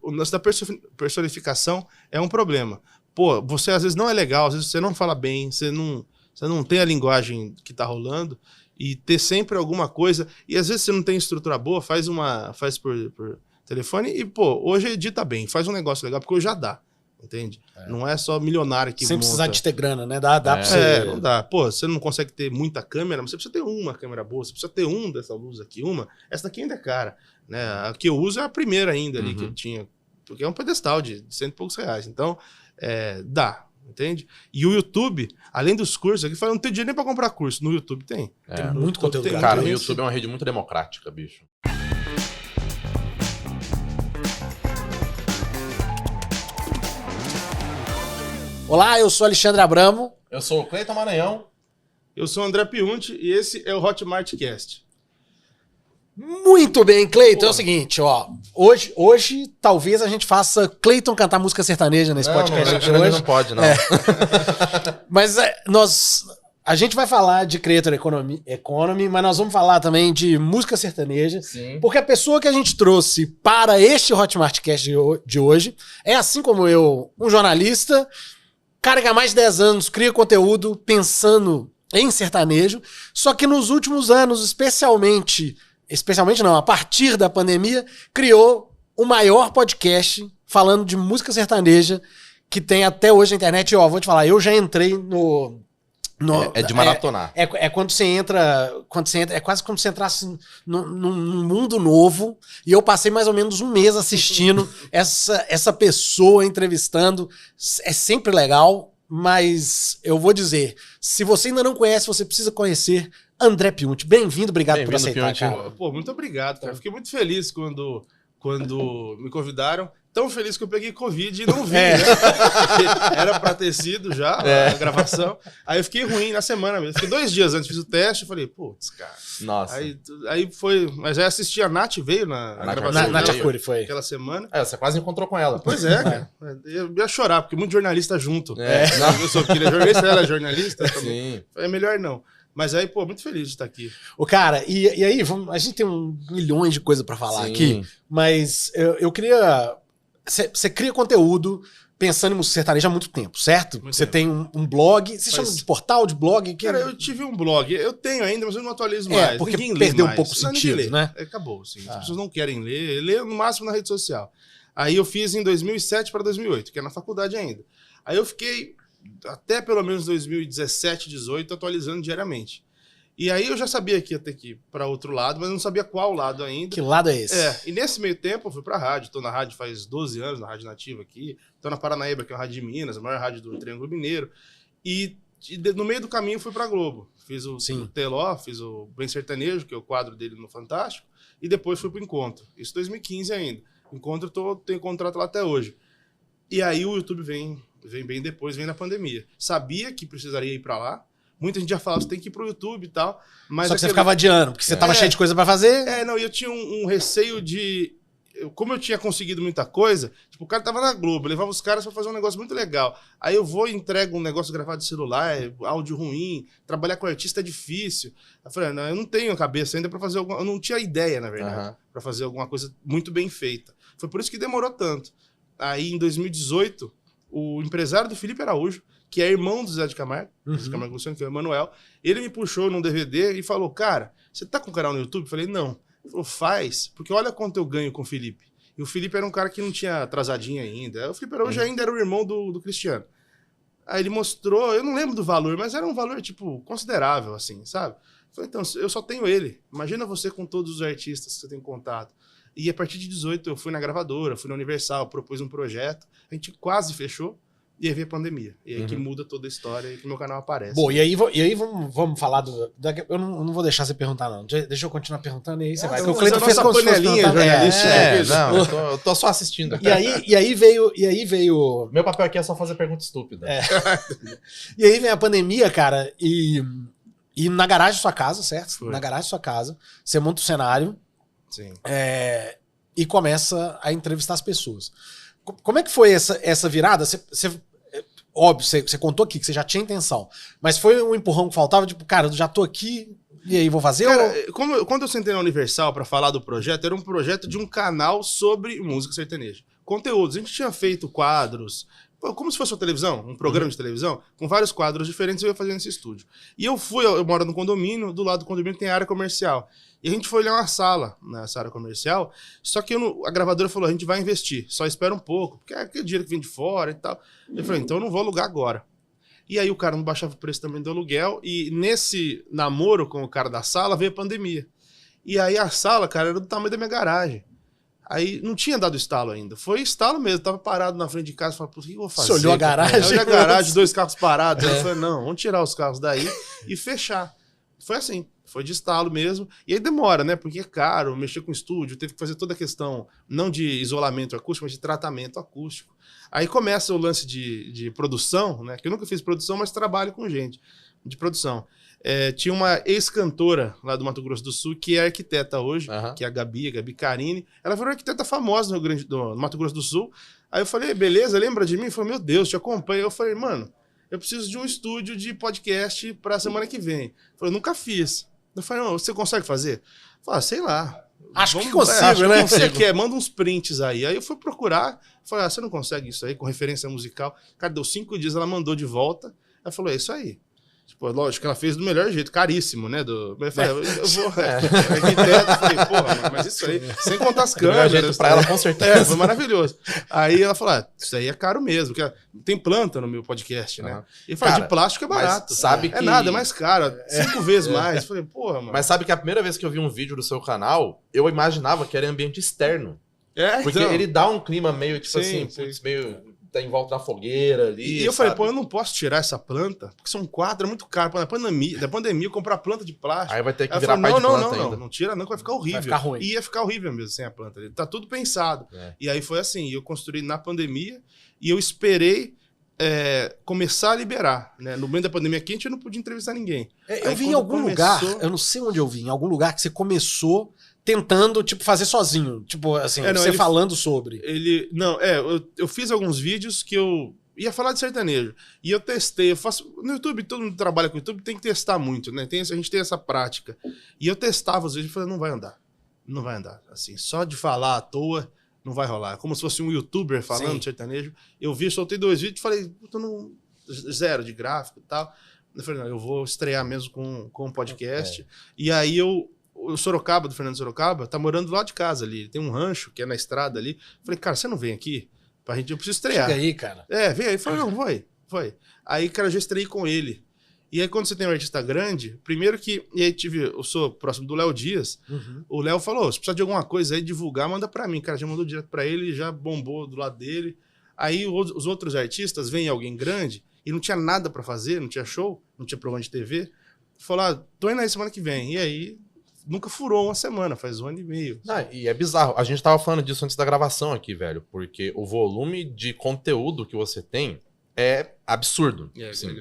o lance da personificação é um problema. Pô, você às vezes não é legal, às vezes você não fala bem, você não tem a linguagem que tá rolando, e ter sempre alguma coisa, e às vezes você não tem estrutura boa, faz por telefone e, pô, hoje edita bem, faz um negócio legal, porque hoje já dá, entende? Não é só milionário que sem monta. precisar de ter grana, né? Dá pra você... Não dá. Pô, você não consegue ter muita câmera, mas você precisa ter uma câmera boa, você precisa ter dessa luz aqui, essa daqui ainda é cara, né? A que eu uso é a primeira ainda ali que eu tinha, porque é um pedestal de R$100 e poucos, então dá. Entende? E o YouTube, além dos cursos, aqui fala, não tem dinheiro nem pra comprar curso. No YouTube tem. Tem muito conteúdo. Cara, o YouTube é uma rede muito democrática, bicho. Olá, eu sou Alexandre Abramo. Eu sou o Cleiton Maranhão. Eu sou o André Piunti e esse é o Hotmartcast. Muito bem, Cleiton. É o seguinte, ó. Hoje talvez a gente faça Cleiton cantar música sertaneja nesse podcast de hoje. Não pode, não. Mas a gente vai falar de Creator Economy, mas nós vamos falar também de música sertaneja. Sim. Porque a pessoa que a gente trouxe para este Hotmartcast de hoje é, assim como eu, um jornalista, cara que há mais de 10 anos cria conteúdo pensando em sertanejo, só que nos últimos anos, especialmente não, a partir da pandemia, criou o maior podcast falando de música sertaneja que tem até hoje na internet. E, ó, vou te falar, eu já entrei no é de maratonar. É quando você entra, é quase como se você entrasse num mundo novo, e eu passei mais ou menos um mês assistindo essa pessoa entrevistando. É sempre legal, mas eu vou dizer, se você ainda não conhece, você precisa conhecer André Piunti. Bem-vindo, obrigado por aceitar, Piunti. cara. Pô, muito obrigado, cara. Fiquei muito feliz quando me convidaram. Tão feliz que eu peguei Covid e não vi, né? Era pra ter sido já a gravação. Aí eu fiquei ruim na semana mesmo. Fiquei 2 dias antes, fiz o teste e falei, putz, cara. Nossa. Aí foi... Mas aí assisti, a Nath veio na gravação. Nath Arcuri foi. Aquela semana. Você quase encontrou com ela. Pois é, cara. Eu ia chorar, porque muito jornalista junto. Eu sou filha jornalista, ela é jornalista. Sim. É melhor não. Mas aí, pô, muito feliz de estar aqui. O cara, e aí, a gente tem milhões de coisas pra falar aqui, mas eu queria... Você cria conteúdo pensando em música sertaneja há muito tempo, certo? Você tem um blog, você chama de portal, de blog? Cara, eu tive um blog, eu tenho ainda, mas eu não atualizo mais. Porque ninguém perdeu lê um pouco o mais. sentido, né? Acabou, assim. As pessoas não querem ler no máximo na rede social. Aí eu fiz em 2007 para 2008, que é na faculdade ainda. Aí eu fiquei até pelo menos 2017, 2018 atualizando diariamente. E aí eu já sabia que ia ter que ir para outro lado, mas eu não sabia qual lado ainda. Que lado é esse? E nesse meio tempo eu fui pra rádio. Tô na rádio faz 12 anos, na Rádio Nativa aqui. Tô na Paranaíba, que é uma rádio de Minas, a maior rádio do Triângulo Mineiro. E no meio do caminho fui pra Globo. Fiz o Teló, fiz o Bem Sertanejo, que é o quadro dele no Fantástico. E depois fui pro Encontro. Isso em 2015 ainda. Encontro, tenho contrato lá até hoje. E aí o YouTube vem bem depois, vem na pandemia. Sabia que precisaria ir pra lá. Muita gente já falava, você tem que ir pro YouTube e tal. Mas só que você ficava adiando, porque você tava cheio de coisa pra fazer. Não, e eu tinha um receio de... Como eu tinha conseguido muita coisa, tipo, o cara tava na Globo, eu levava os caras pra fazer um negócio muito legal. Aí eu vou e entrego um negócio gravado de celular, áudio ruim, trabalhar com artista é difícil. Eu falei, não, eu não tenho cabeça ainda pra fazer alguma... Eu não tinha ideia, na verdade, pra fazer alguma coisa muito bem feita. Foi por isso que demorou tanto. Aí, em 2018, o empresário do Felipe Araújo, que é irmão do Zé de Camargo, Zé Camargo Luciano, que é o Emanuel, ele me puxou num DVD e falou, cara, você tá com um canal no YouTube? Eu falei, não. Ele falou, faz, porque olha quanto eu ganho com o Felipe. E o Felipe era um cara que não tinha atrasadinha ainda. O Felipe Araújo ainda era o irmão do Cristiano. Aí ele mostrou, eu não lembro do valor, mas era um valor, tipo, considerável, assim, sabe? Eu falei, então, eu só tenho ele. Imagina você com todos os artistas que você tem contato. E a partir de 18 eu fui na gravadora, fui na Universal, propus um projeto, a gente quase fechou. E aí veio a pandemia. E aí que muda toda a história e que meu canal aparece. Bom, e aí vamos falar do... Eu não vou deixar você perguntar, não. Deixa eu continuar perguntando e aí você vai. Porque o Cleiton fez como se fosse jornalista. Eu tô só assistindo aqui. E aí veio... Meu papel aqui é só fazer pergunta estúpida. E aí vem a pandemia, cara, e na garagem da sua casa, certo? Foi. Na garagem da sua casa, você monta o cenário. Sim. E começa a entrevistar as pessoas. Como é que foi essa virada? Óbvio, você contou aqui que você já tinha intenção, mas foi um empurrão que faltava, tipo, cara, eu já tô aqui, E aí, vou fazer? Cara, quando eu sentei na Universal pra falar do projeto, era um projeto de um canal sobre música sertaneja. Conteúdos. A gente tinha feito quadros, como se fosse uma televisão, um programa de televisão, com vários quadros diferentes, eu ia fazer nesse estúdio. E eu moro no condomínio, do lado do condomínio tem a área comercial. E a gente foi olhar uma sala nessa área comercial, só que a gravadora falou, a gente vai investir, só espera um pouco, porque é aquele dinheiro que vem de fora e tal. Eu falei, então eu não vou alugar agora. E aí o cara não baixava o preço também do aluguel, e nesse namoro com o cara da sala veio a pandemia. E aí a sala, cara, era do tamanho da minha garagem. Aí não tinha dado estalo ainda. Foi estalo mesmo. Tava parado na frente de casa. Falei, o que eu vou fazer? Você olhou a garagem? Eu olhei a garagem, 2 carros parados. Eu falei, não, vamos tirar os carros daí e fechar. Foi assim. Foi de estalo mesmo. E aí demora, né? Porque é caro, mexer com estúdio. Teve que fazer toda a questão, não de isolamento acústico, mas de tratamento acústico. Aí começa o lance de produção, né? Que eu nunca fiz produção, mas trabalho com gente de produção. Tinha uma ex-cantora lá do Mato Grosso do Sul, que é arquiteta hoje, que é a Gabi Carini. Ela foi uma arquiteta famosa no Mato Grosso do Sul. Aí eu falei, beleza, lembra de mim? Ele falou, meu Deus, te acompanho. Eu falei, mano, eu preciso de um estúdio de podcast pra semana que vem. Ele falou, nunca fiz. Eu falei, não, você consegue fazer? Eu falei, sei lá. Acho que consigo, né? Você quer, manda uns prints aí. Aí eu fui procurar, falei, você não consegue isso aí com referência musical? Cara, deu 5 dias, ela mandou de volta. Ela falou, é isso aí. Tipo, lógico que ela fez do melhor jeito, caríssimo, né? Eu falei, eu vou. Eu falei, porra, mas isso aí, sem contar as câmeras. Jeito pra ela, com certeza. Foi maravilhoso. Aí ela falou, isso aí é caro mesmo, porque tem planta no meu podcast, né? E eu falei, de plástico é barato. Sabe que... É nada, é mais caro, 5 vezes mais. Eu falei, porra, mano. Mas sabe que a primeira vez que eu vi um vídeo do seu canal, eu imaginava que era ambiente externo. Porque então, ele dá um clima meio, tipo sim, assim, putz, meio... Tá em volta da fogueira ali. E eu falei, pô, eu não posso tirar essa planta, porque são quadros muito caros. Da pandemia, eu comprar planta de plástico. Aí vai ter que ela virar falou, pai de planta ainda. Não tira não, que vai ficar horrível. Vai ficar ruim. E ia ficar horrível mesmo sem a planta. Tá tudo pensado. E aí foi assim, eu construí na pandemia e eu esperei começar a liberar. Né? No meio da pandemia quente eu não podia entrevistar ninguém. Eu vi em algum lugar, eu não sei onde eu vi, em algum lugar que você começou tentando, tipo, fazer sozinho. Tipo, assim, você falando sobre. Eu fiz alguns vídeos que eu ia falar de sertanejo. E eu testei, no YouTube, todo mundo que trabalha com YouTube tem que testar muito, né? A gente tem essa prática. E eu testava os vídeos e falei, não vai andar. Não vai andar. Assim, só de falar à toa, não vai rolar. É como se fosse um youtuber falando de sertanejo. Eu soltei 2 vídeos e falei, zero de gráfico e tal. Eu falei, não, eu vou estrear mesmo com um podcast. E aí o Sorocaba, do Fernando Sorocaba, tá morando do lado de casa ali. Ele tem um rancho que é na estrada ali. Falei, cara, você não vem aqui? Eu preciso estrear. Chega aí, cara. Vem aí. Ele falou, não, vai. Aí, cara, eu já estreiei com ele. E aí, quando você tem um artista grande, primeiro que... E aí eu sou próximo do Léo Dias. O Léo falou, se precisar de alguma coisa aí, divulgar, manda pra mim. Cara, já mandou direto pra ele, já bombou do lado dele. Aí os outros artistas, vem alguém grande, e não tinha nada pra fazer, não tinha show, não tinha programa de TV. Falou, tô indo aí semana que vem. E aí... Nunca furou uma semana, faz 1 ano e meio. E é bizarro. A gente tava falando disso antes da gravação aqui, velho. Porque o volume de conteúdo que você tem é absurdo. Assim,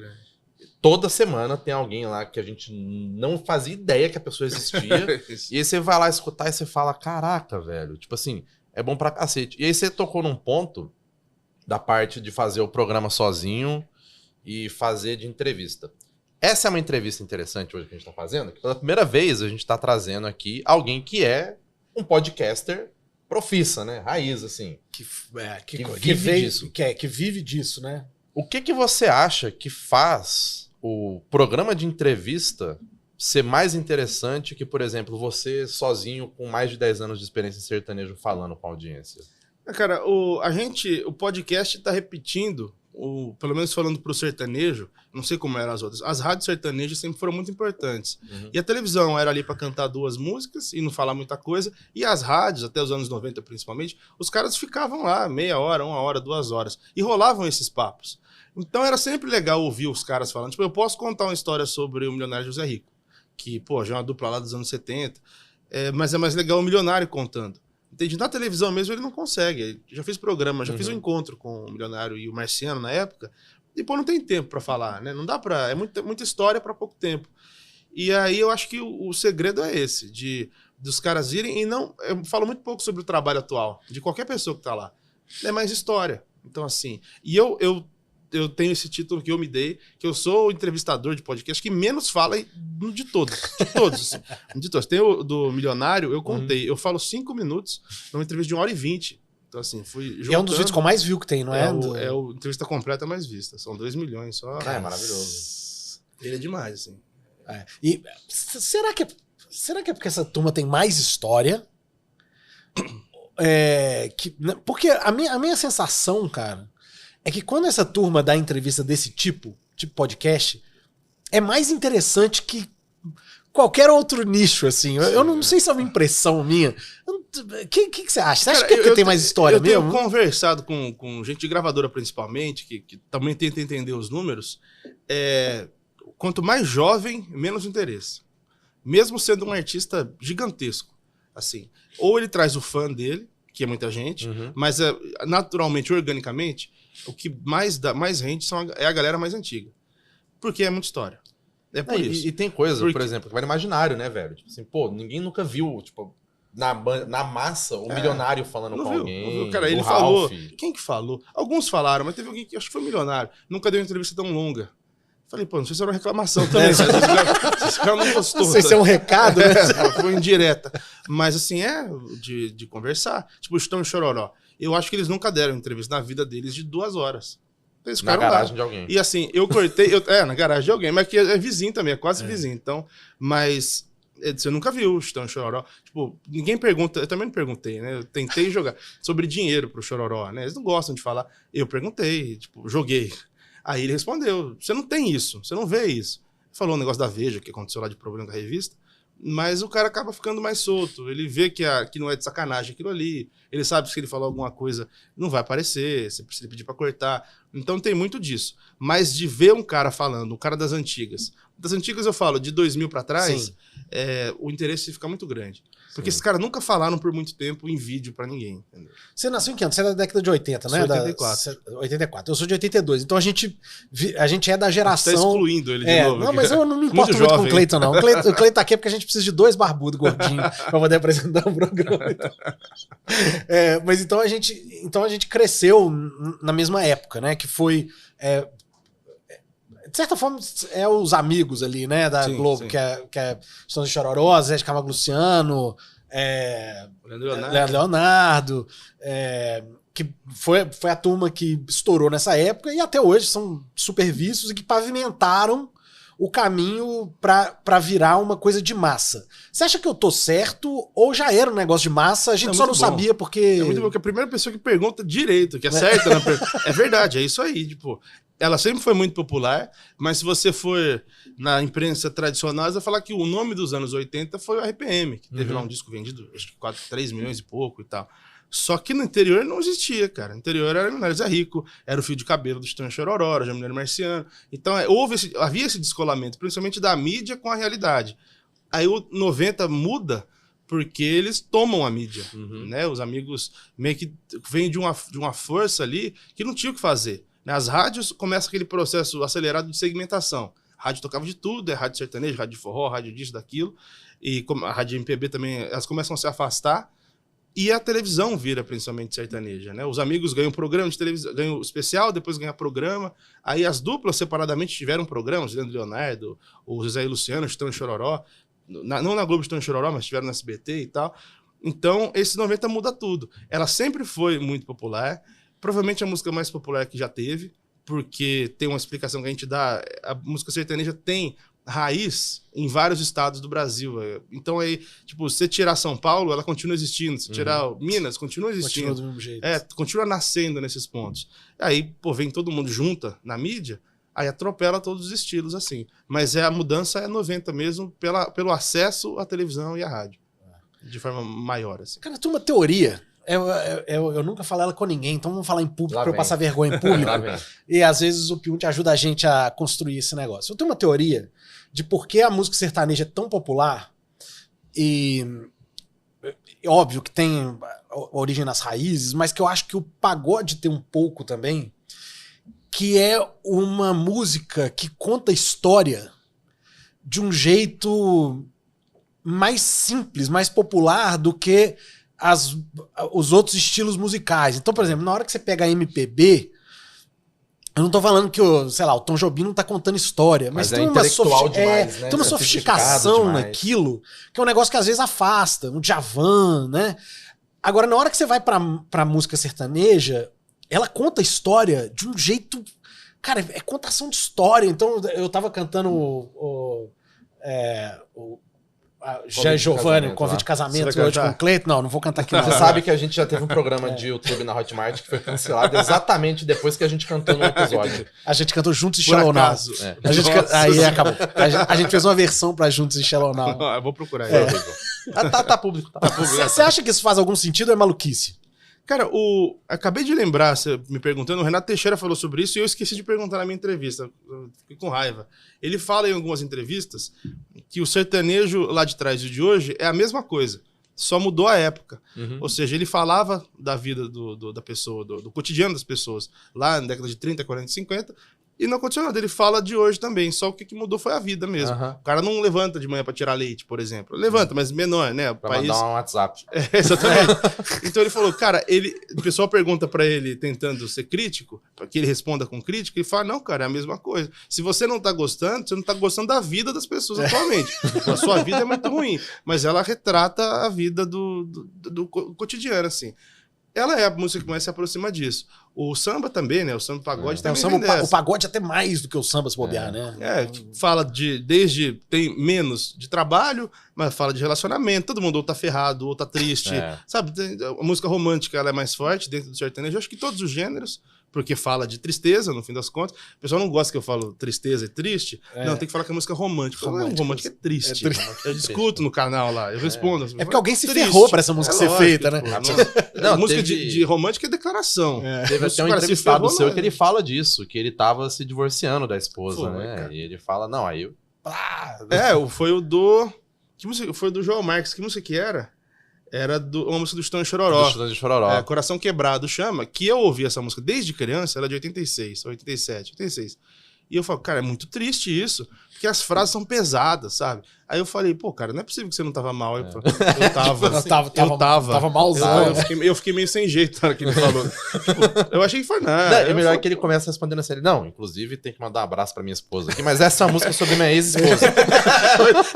toda semana tem alguém lá que a gente não fazia ideia que a pessoa existia. E aí você vai lá escutar e você fala, caraca, velho. Tipo assim, é bom pra cacete. E aí você tocou num ponto da parte de fazer o programa sozinho e fazer de entrevista. Essa é uma entrevista interessante hoje que a gente tá fazendo, que pela primeira vez a gente tá trazendo aqui alguém que é um podcaster profissa, né? Raiz, assim. Que vive disso. Que vive disso, né? O que você acha que faz o programa de entrevista ser mais interessante que, por exemplo, você sozinho com mais de 10 anos de experiência em sertanejo falando com a audiência? Cara, o podcast tá repetindo, pelo menos falando pro sertanejo, não sei como eram as outras, as rádios sertanejas sempre foram muito importantes. E a televisão era ali para cantar 2 músicas e não falar muita coisa, e as rádios, até os anos 90 principalmente, os caras ficavam lá meia hora, 1 hora, 2 horas, e rolavam esses papos. Então era sempre legal ouvir os caras falando. Tipo, eu posso contar uma história sobre o milionário José Rico, que, já é uma dupla lá dos anos 70, mas é mais legal o milionário contando. Entende? Na televisão mesmo ele não consegue. Já fiz programa, já fiz um encontro com o milionário e o Marciano na época, e não tem tempo para falar, né? Não dá para... É muita história para pouco tempo. E aí eu acho que o segredo é esse, dos caras irem e não... Eu falo muito pouco sobre o trabalho atual, de qualquer pessoa que tá lá. É mais história. Então, assim... E eu eu tenho esse título que eu me dei, que eu sou o entrevistador de podcast que menos fala de todos. De todos, assim. De todos. Tem o do Milionário, eu contei. Eu falo 5 minutos numa entrevista de 1h20. Então, assim, fui juntando. E é um dos vídeos com mais view que tem, não é? É o entrevista completa mais vista. São 2 milhões só. É maravilhoso. Ele é demais, assim. E será que é porque essa turma tem mais história? Porque a minha sensação, cara, é que quando essa turma dá entrevista desse tipo podcast, é mais interessante que qualquer outro nicho, assim. Eu não sei se é uma impressão minha. O que você acha? Você acha que é porque tem mais história mesmo? Eu tenho conversado com gente de gravadora, principalmente, que também tenta entender os números. Quanto mais jovem, menos interesse. Mesmo sendo um artista gigantesco. Assim. Ou ele traz o fã dele, que é muita gente, mas naturalmente, organicamente, o que mais rende é a galera mais antiga. Porque é muita história. É por isso. E tem coisa, por exemplo, que vai no imaginário, né, velho? Tipo assim, pô, ninguém nunca viu, tipo, na massa, um milionário falando com alguém. Não viu, cara, ele falou. Quem que falou? Alguns falaram, mas teve alguém que acho que foi milionário. Nunca deu uma entrevista tão longa. Falei, pô, não sei se era uma reclamação também. Esse cara não gostou. Não sei se é um recado, né? Foi indireta. Mas assim, de conversar. Tipo, o Chitão e Chororó. Eu acho que eles nunca deram entrevista na vida deles de 2 horas. Eles na garagem de alguém. E assim, eu cortei... na garagem de alguém, mas que é vizinho também, é quase vizinho. Então, mas... Você nunca viu o Chitão e Chororó. Tipo, ninguém pergunta... Eu também não perguntei, né? Eu tentei jogar sobre dinheiro pro Chororó, né? Eles não gostam de falar. Eu perguntei, tipo, joguei. Aí ele respondeu, você não tem isso, você não vê isso. Falou um negócio da Veja, que aconteceu lá de problema com a revista, mas o cara acaba ficando mais solto. Ele vê que não é de sacanagem aquilo ali. Ele sabe que se ele falar alguma coisa, não vai aparecer, se ele pedir pra cortar. Então tem muito disso. Mas de ver um cara falando, um cara das antigas. Das antigas eu falo, de 2000 pra trás, o interesse fica muito grande. Porque esses caras nunca falaram por muito tempo em vídeo pra ninguém. Entendeu? Você nasceu em que ano? Você é da década de 80, né? 84. 84. Eu sou de 82. Então a gente é da geração... Você tá excluindo ele de novo. Não, mas eu não me importo muito com o Cleiton, não. O Cleiton tá aqui porque a gente precisa de 2 barbudos gordinhos pra poder apresentar um programa. Então. Mas então a gente cresceu na mesma época, né? Que foi... de certa forma, os amigos ali, né, da Globo, sim. que é Chitão e Chororó, Zé de Camargo Luciano, Leandro Leonardo, que foi a turma que estourou nessa época e até hoje são super vistos e que pavimentaram o caminho pra virar uma coisa de massa. Você acha que eu tô certo ou já era um negócio de massa? A gente só não sabia porque... É muito bom que a primeira pessoa que pergunta direito, que é certa, né? É verdade, é isso aí, tipo... Ela sempre foi muito popular, mas se você for na imprensa tradicional, você vai falar que o nome dos anos 80 foi o RPM, que teve lá um disco vendido, acho que 3 milhões e pouco e tal. Só que no interior não existia, cara. No interior era Milionário Zé Rico, era o Fio de Cabelo do Chitão e Chororó, era o Milionário Marciano. Então havia esse descolamento, principalmente da mídia com a realidade. Aí o 90 muda porque eles tomam a mídia, né? Os amigos meio que vêm de uma força ali que não tinha o que fazer. As rádios começam aquele processo acelerado de segmentação. A rádio tocava de tudo, rádio sertanejo, rádio de forró, rádio disso, daquilo. E a rádio MPB também, elas começam a se afastar. E a televisão vira principalmente sertaneja, né? Os amigos ganham programa de televisão, ganham especial, depois ganham programa. Aí as duplas separadamente tiveram programas, Leandro Leonardo, o José e Luciano, Chitão e Chororó. Não na Globo Chitão e Chororó, mas estiveram no SBT e tal. Então, esse 90 muda tudo. Ela sempre foi muito popular. Provavelmente a música mais popular que já teve, porque tem uma explicação que a gente dá. A música sertaneja tem raiz em vários estados do Brasil. Então, aí, tipo, se você tirar São Paulo, ela continua existindo. Se tirar Minas, continua existindo. Continua do mesmo jeito. Continua nascendo nesses pontos. Aí, pô, vem todo mundo junta na mídia, aí atropela todos os estilos, assim. Mas a mudança é 90 mesmo, pelo acesso à televisão e à rádio. De forma maior, assim. Cara, tem uma teoria... Eu nunca falo ela com ninguém, então vamos falar em público pra eu passar vergonha em público. E às vezes o Piunte ajuda a gente a construir esse negócio. Eu tenho uma teoria de por que a música sertaneja é tão popular e óbvio que tem origem nas raízes, mas que eu acho que o pagode tem um pouco também, que é uma música que conta história de um jeito mais simples, mais popular do que os outros estilos musicais. Então, por exemplo, na hora que você pega a MPB, Eu não tô falando que, o Tom Jobim não tá contando história, mas tem uma, demais, né? tem uma sofisticação naquilo, que é um negócio que às vezes afasta, um Djavan, né? Agora, na hora que você vai pra música sertaneja, ela conta a história de um jeito... Cara, é contação de história. Então, eu tava cantando Jean Giovanni, o convite de casamento hoje com o Cleiton. Não vou cantar aqui. Você sabe que a gente já teve um programa de YouTube na Hotmart que foi cancelado exatamente depois que a gente cantou no episódio. A gente cantou Juntos e Shallow Now. Aí acabou. A gente fez uma versão pra Juntos e Shallow Now. Eu vou procurar. Tá público. Você acha que isso faz algum sentido ou é maluquice? Cara, acabei de lembrar, você me perguntando, o Renato Teixeira falou sobre isso e eu esqueci de perguntar na minha entrevista. Eu fiquei com raiva. Ele fala em algumas entrevistas que o sertanejo lá de trás e de hoje é a mesma coisa, só mudou a época. Ou seja, ele falava da vida da pessoa, do cotidiano das pessoas, lá na década de 30, 40, 50, e não aconteceu nada. Ele fala de hoje também, só o que mudou foi a vida mesmo. O cara não levanta de manhã pra tirar leite, por exemplo. Levanta, mas menor, né? Pra mandar um WhatsApp. Exatamente. Então ele falou, cara, o pessoal pergunta pra ele, tentando ser crítico, pra que ele responda com crítica, ele fala, não, cara, é a mesma coisa. Se você não tá gostando, você não tá gostando da vida das pessoas atualmente. A sua vida é muito ruim, mas ela retrata a vida do cotidiano, assim. Ela é a música que mais se aproxima disso. O samba também, né? O samba pagode também. O pagode até mais do que o samba, se bobear, né? Fala tem menos de trabalho, mas fala de relacionamento. Todo mundo ou tá ferrado, ou tá triste. Sabe? A música romântica ela é mais forte dentro do sertanejo. Eu acho que todos os gêneros, porque fala de tristeza, no fim das contas. O pessoal não gosta que eu falo tristeza e triste. Não, tem que falar que é música romântica. Romântica é triste. Eu discuto no canal lá, eu respondo. É porque alguém se ferrou pra essa música ser feita, né? Não, música de romântica é declaração. Teve até um entrevistado seu que ele fala disso, que ele tava se divorciando da esposa, né? Cara. E ele fala, não, aí... Foi o do... Que música? Foi do João Marques. Que música que era? Era uma música do Chitão de Chororó. Coração Quebrado chama, que eu ouvi essa música desde criança, ela é de 86, 86. E eu falo, cara, é muito triste isso, porque as frases são pesadas, sabe? Aí eu falei, pô, cara, não é possível que você não tava mal. Eu tava. Tava malzão. Eu fiquei meio sem jeito na hora que ele falou. Eu achei que foi nada. É melhor que ele comece respondendo assim, não, inclusive tem que mandar um abraço pra minha esposa aqui, mas essa é uma música sobre minha ex-esposa.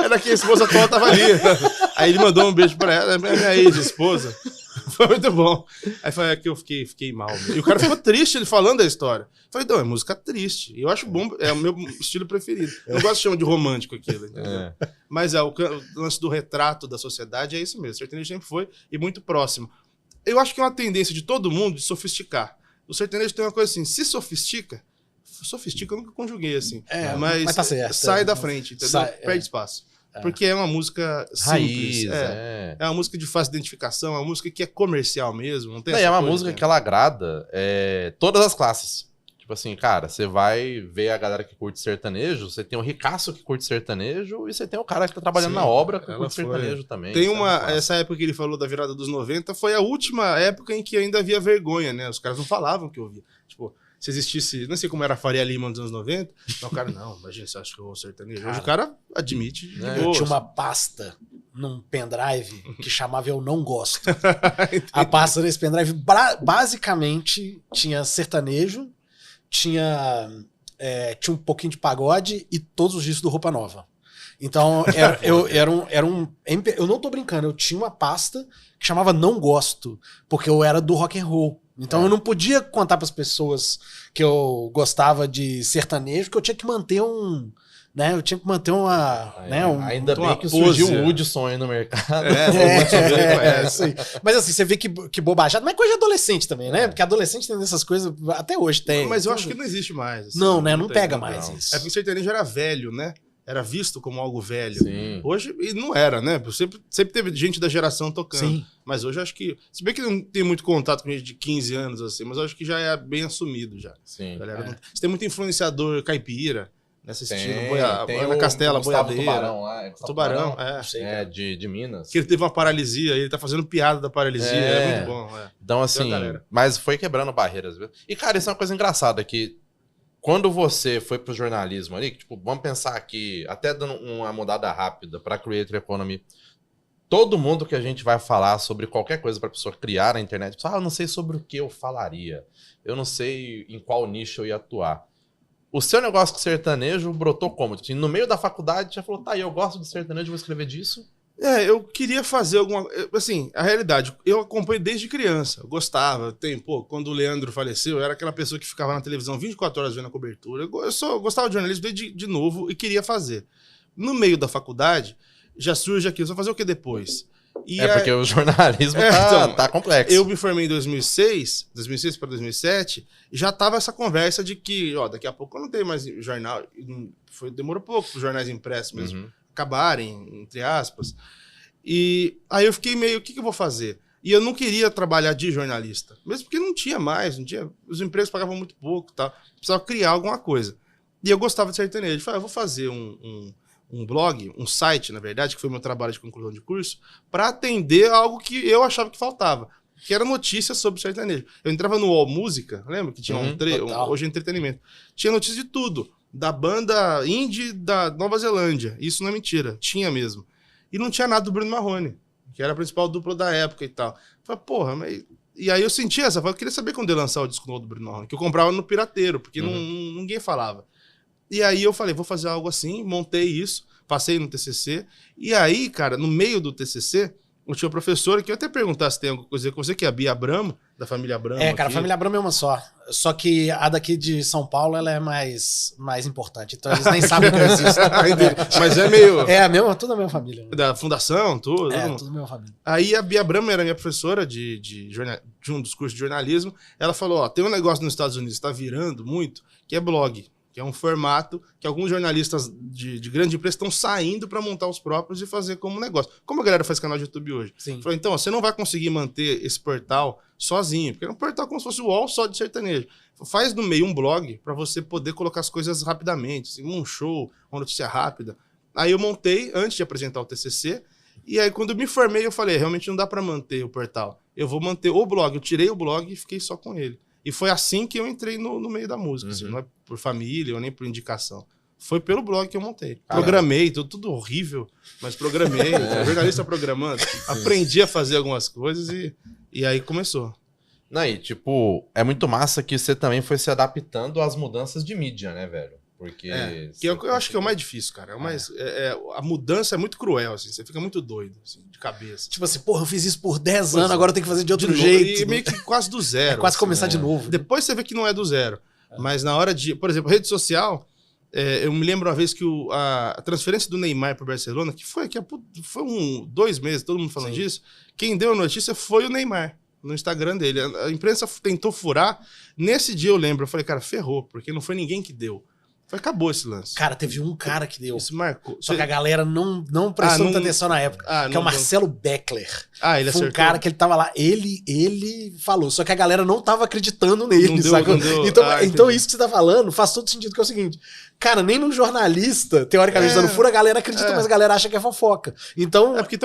Era que a esposa atual tava ali. Aí ele mandou um beijo pra ela, é minha ex-esposa. Foi muito bom. Aí foi que eu fiquei mal. E o cara ficou triste ele falando da história. Eu falei, não, é música triste. E eu acho bom, é o meu estilo preferido. Eu não gosto de chamar de romântico aquilo, entendeu? Mas o lance do retrato da sociedade é isso mesmo. O sertanejo sempre foi e muito próximo. Eu acho que é uma tendência de todo mundo de sofisticar. O sertanejo tem uma coisa assim, se sofistica eu nunca conjuguei assim. Mas tá certo, sai da frente, entendeu? Perde espaço. Porque é uma música simples. Raiz, é uma música de fácil identificação, é uma música que é comercial mesmo. Não tem é uma música que ela agrada todas as classes. Tipo assim, cara, você vai ver a galera que curte sertanejo, você tem o ricaço que curte sertanejo e você tem o cara que tá trabalhando na obra que curte sertanejo também. Tem essa época que ele falou da virada dos 90, foi a última época em que ainda havia vergonha, né? Os caras não falavam que ouvia. Tipo, se existisse, não sei como era a Faria Lima nos anos 90, então o cara, não, imagina, você acha que eu vou sertanejo? Hoje o cara admite. Eu tinha uma pasta num pendrive que chamava Eu Não Gosto. A pasta desse pendrive basicamente tinha sertanejo, tinha um pouquinho de pagode e todos os discos do Roupa Nova. Então, eu não tô brincando, eu tinha uma pasta que chamava Não Gosto, porque eu era do rock and roll. Então eu não podia contar para as pessoas que eu gostava de sertanejo, que eu tinha que manter eu tinha que manter uma... Ainda bem que surgiu o Hudson aí no mercado. Mas assim, você vê que bobajada, mas é coisa de adolescente também, né? Porque adolescente tem essas coisas, até hoje tem. Mas eu acho que não existe mais. Assim, não, né? Não pega mais isso. É porque o sertanejo era velho, né? Era visto como algo velho. Sim. Hoje, e não era, né? Sempre teve gente da geração tocando. Sim. Mas hoje eu acho que... Se bem que não tem muito contato com gente de 15 anos, assim, mas eu acho que já é bem assumido já. Sim. Você tem muito influenciador caipira, nesse estilo. Tem na Castela, Boiadeira. Tubarão lá. Tubarão, de Minas. Que ele teve uma paralisia, ele tá fazendo piada da paralisia. É muito bom, Então, assim... Mas foi quebrando barreiras, viu? E, cara, isso é uma coisa engraçada, que... Quando você foi pro jornalismo ali, tipo, vamos pensar aqui, até dando uma mudada rápida pra Creator Economy, todo mundo que a gente vai falar sobre qualquer coisa pra pessoa criar na internet, pessoa, eu não sei sobre o que eu falaria, eu não sei em qual nicho eu ia atuar. O seu negócio com sertanejo brotou como? Assim, no meio da faculdade, já falou, tá, eu gosto de sertanejo, vou escrever disso? Eu queria fazer alguma... Assim, a realidade, eu acompanho desde criança, eu gostava. Quando o Leandro faleceu, eu era aquela pessoa que ficava na televisão 24 horas vendo a cobertura. Eu gostava de jornalismo desde de novo e queria fazer. No meio da faculdade, já surge aquilo, você vai fazer o que depois? Porque o jornalismo tá complexo. Eu me formei em 2006 para 2007, e já tava essa conversa de que, daqui a pouco eu não tenho mais jornal, demorou pouco para os jornais impressos mesmo acabarem, entre aspas. E aí eu fiquei meio, o que eu vou fazer? E eu não queria trabalhar de jornalista, mesmo porque não tinha mais, os empregos pagavam muito pouco, tá? Precisava criar alguma coisa. E eu gostava de sertanejo. Falei, eu vou fazer um blog, um site, na verdade, que foi meu trabalho de conclusão de curso, para atender algo que eu achava que faltava, que era notícias sobre sertanejo. Eu entrava no UOL Música, lembra que tinha hoje é entretenimento. Tinha notícia de tudo, da banda indie da Nova Zelândia. Isso não é mentira, tinha mesmo. E não tinha nada do Bruno Marrone, que era a principal dupla da época e tal. Falei, porra, mas... E aí eu senti eu queria saber quando ia lançar o disco novo do Bruno Marrone, que eu comprava no Pirateiro, porque ninguém falava. E aí eu falei, vou fazer algo assim, montei isso, passei no TCC. E aí, cara, no meio do TCC, eu tinha uma professora que eu até perguntar se tem alguma coisa com você, que é a Bia Abramo, da família Abramo. Cara, a família Abramo é uma só. Só que a daqui de São Paulo, ela é mais importante. Então eles nem sabem que eu existo. Mas é meio... Tudo a mesma família. Né? Da fundação, tudo. Tudo a mesma família. Aí a Bia Abramo era minha professora de um dos cursos de jornalismo. Ela falou, tem um negócio nos Estados Unidos que está virando muito, que é blog. Que é um formato que alguns jornalistas de grande empresa estão saindo para montar os próprios e fazer como negócio. Como a galera faz canal de YouTube hoje. Sim. Falou, então, você não vai conseguir manter esse portal sozinho, porque é um portal como se fosse o UOL só de sertanejo. Faz no meio um blog para você poder colocar as coisas rapidamente, assim, um show, uma notícia rápida. Aí eu montei, antes de apresentar o TCC, e aí quando eu me formei eu falei, realmente não dá para manter o portal. Eu vou manter o blog. Eu tirei o blog e fiquei só com ele. E foi assim que eu entrei no meio da música, assim, não é por família ou nem por indicação. Foi pelo blog que eu montei. Caramba. Programei, tudo horrível, mas programei, jornalista programando. Aprendi a fazer algumas coisas e aí começou. Não, e é muito massa que você também foi se adaptando às mudanças de mídia, né, velho? Porque... que eu acho que é o mais difícil, cara. A mudança é muito cruel, assim. Você fica muito doido, assim, de cabeça. Tipo assim, porra, eu fiz isso por 10 anos, agora eu tenho que fazer de outro jeito. E meio que quase do zero. Quase assim, começar de novo. Depois você vê que não é do zero. Mas na hora de... Por exemplo, rede social... eu me lembro uma vez que a transferência do Neymar para o Barcelona, que foi 2 meses, todo mundo falando disso, quem deu a notícia foi o Neymar, no Instagram dele. A imprensa tentou furar. Nesse dia eu lembro, eu falei, cara, ferrou, porque não foi ninguém que deu. Acabou esse lance. Cara, teve um cara que deu. Isso marcou. Só que a galera não prestou muita atenção na época. Que é o Marcelo Beckler. Ele foi um cara que ele tava lá. Ele falou. Só que a galera não tava acreditando nele, sabe? Então isso que você tá falando faz todo sentido, que é o seguinte. Cara, nem no jornalista, teoricamente, dando furo, a galera acredita, mas a galera acha que é fofoca. Então... porque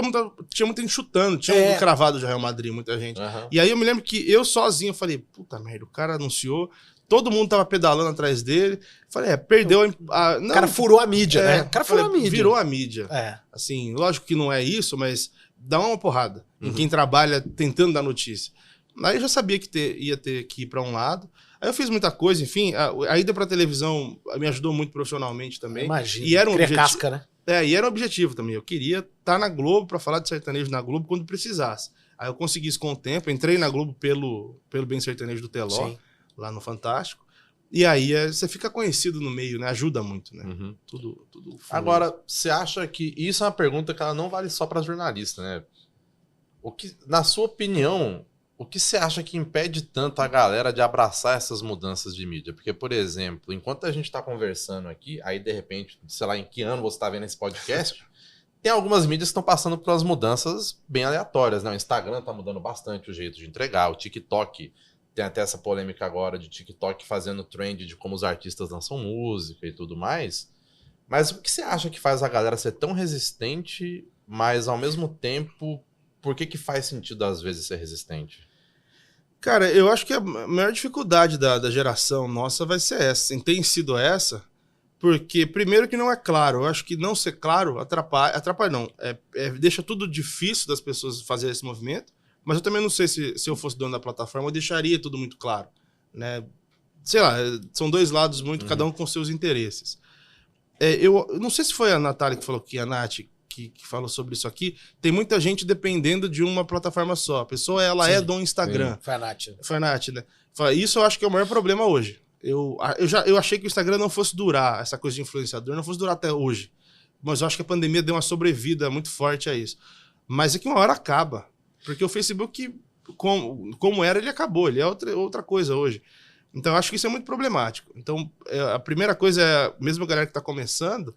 tinha muita gente chutando. Tinha cravado de Real Madrid, muita gente. E aí eu me lembro que eu sozinho falei, puta merda, o cara anunciou... Todo mundo tava pedalando atrás dele. Falei, perdeu a... Não, o cara furou a mídia, né? O cara furou a mídia. Virou a mídia. Assim, lógico que não é isso, mas dá uma porrada em quem trabalha tentando dar notícia. Aí eu já sabia que ia ter que ir pra um lado. Aí eu fiz muita coisa, enfim. A ida pra televisão me ajudou muito profissionalmente também. Imagina. E era um objetivo, casca, né? E era um objetivo também. Eu queria estar na Globo pra falar de sertanejo na Globo quando precisasse. Aí eu consegui isso com o tempo. Entrei na Globo pelo Bem Sertanejo do Teló. Sim. Lá no Fantástico. E aí você fica conhecido no meio, né? Ajuda muito, né? Tudo Agora, você acha que... Isso é uma pergunta que ela não vale só para jornalista, né? Na sua opinião, o que você acha que impede tanto a galera de abraçar essas mudanças de mídia? Porque, por exemplo, enquanto a gente tá conversando aqui, aí de repente, sei lá em que ano você tá vendo esse podcast, tem algumas mídias que estão passando por umas mudanças bem aleatórias, né? O Instagram tá mudando bastante o jeito de entregar, o TikTok... Tem até essa polêmica agora de TikTok fazendo trend de como os artistas lançam música e tudo mais. Mas o que você acha que faz a galera ser tão resistente, mas ao mesmo tempo, por que faz sentido às vezes ser resistente? Cara, eu acho que a maior dificuldade da geração nossa vai ser essa. Tem sido essa, Porque, primeiro, que não é claro. Eu acho que não ser claro atrapalha não. Deixa tudo difícil das pessoas fazerem esse movimento, mas eu também não sei se eu fosse dono da plataforma, eu deixaria tudo muito claro, né? Sei lá, são dois lados muito, cada um com seus interesses. Eu não sei se foi a Natália que falou aqui, a Nath, que falou sobre isso aqui. Tem muita gente dependendo de uma plataforma só. A pessoa, ela é do Instagram. Foi a Nath. Foi a Nath, né? Isso eu acho que é o maior problema hoje. Eu achei que o Instagram não fosse durar, essa coisa de influenciador, não fosse durar até hoje. Mas eu acho que a pandemia deu uma sobrevida muito forte a isso. Mas é que uma hora acaba. Porque o Facebook, como era, ele acabou. Ele é outra coisa hoje. Então eu acho que isso é muito problemático. Então a primeira coisa é, mesmo a galera que está começando,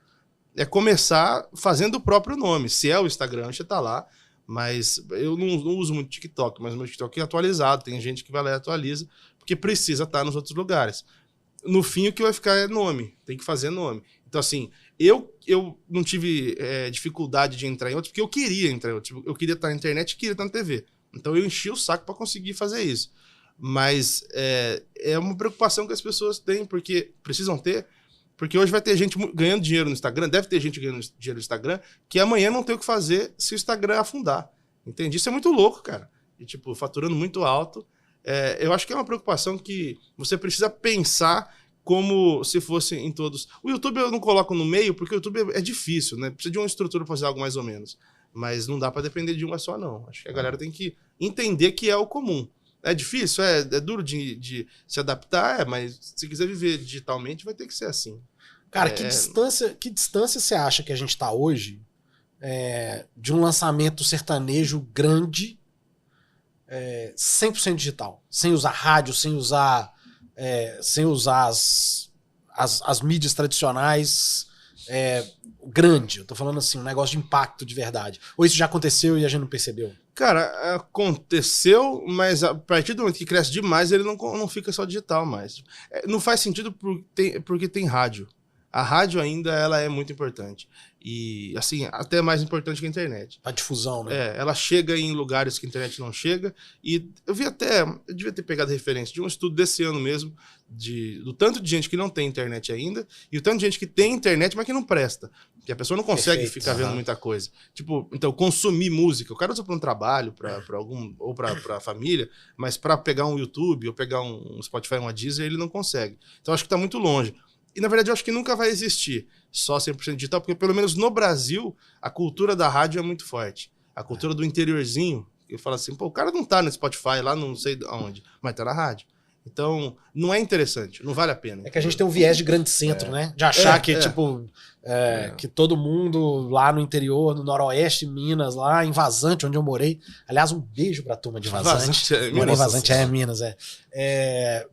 é começar fazendo o próprio nome. Se é o Instagram, já tá lá. Mas eu não uso muito TikTok, mas o meu TikTok é atualizado. Tem gente que vai lá e atualiza, porque precisa estar nos outros lugares. No fim, o que vai ficar é nome. Tem que fazer nome. Então, assim, eu não tive dificuldade de entrar em outros, porque eu queria entrar em outros. Eu queria estar na internet e queria estar na TV. Então, eu enchi o saco para conseguir fazer isso. Mas é uma preocupação que as pessoas têm, porque precisam ter. Porque hoje vai ter gente ganhando dinheiro no Instagram, deve ter gente ganhando dinheiro no Instagram, que amanhã não tem o que fazer se o Instagram afundar. Entende? Isso é muito louco, cara. E, tipo, faturando muito alto. Eu acho que é uma preocupação que você precisa pensar como se fosse em todos. O YouTube eu não coloco no meio, porque o YouTube é difícil, né? Precisa de uma estrutura para fazer algo mais ou menos. Mas não dá para depender de uma só, não. Acho que a galera tem que entender que é o comum. É difícil, é duro de se adaptar, mas se quiser viver digitalmente, vai ter que ser assim. Cara, que distância você acha que a gente tá hoje de um lançamento sertanejo grande 100% digital? Sem usar rádio, sem usar as mídias tradicionais, grande. Eu tô falando assim, um negócio de impacto de verdade. Ou isso já aconteceu e a gente não percebeu? Cara, aconteceu, mas a partir do momento que cresce demais, ele não fica só digital mais. Não faz sentido porque tem rádio. A rádio ainda ela é muito importante. E, assim, até mais importante que a internet. A difusão, né? Ela chega em lugares que a internet não chega. E eu devia ter pegado referência de um estudo desse ano mesmo, do tanto de gente que não tem internet ainda, e o tanto de gente que tem internet, mas que não presta. Que a pessoa não consegue ficar vendo muita coisa. Tipo, então, consumir música. O cara usa para um trabalho, ou para a família, mas para pegar um YouTube, ou pegar um Spotify, uma Deezer, ele não consegue. Então, acho que está muito longe. E, na verdade, eu acho que nunca vai existir só 100% digital, porque, pelo menos no Brasil, a cultura da rádio é muito forte. A cultura do interiorzinho, eu falo assim, o cara não tá no Spotify, lá não sei aonde, mas tá na rádio. Então, não é interessante, não vale a pena. É que a gente tem um viés de grande centro, né? De achar que, que todo mundo lá no interior, no noroeste, Minas, lá em Vazante, onde eu morei. Aliás, um beijo pra turma de Vazante. Morei em Vazante, Minas,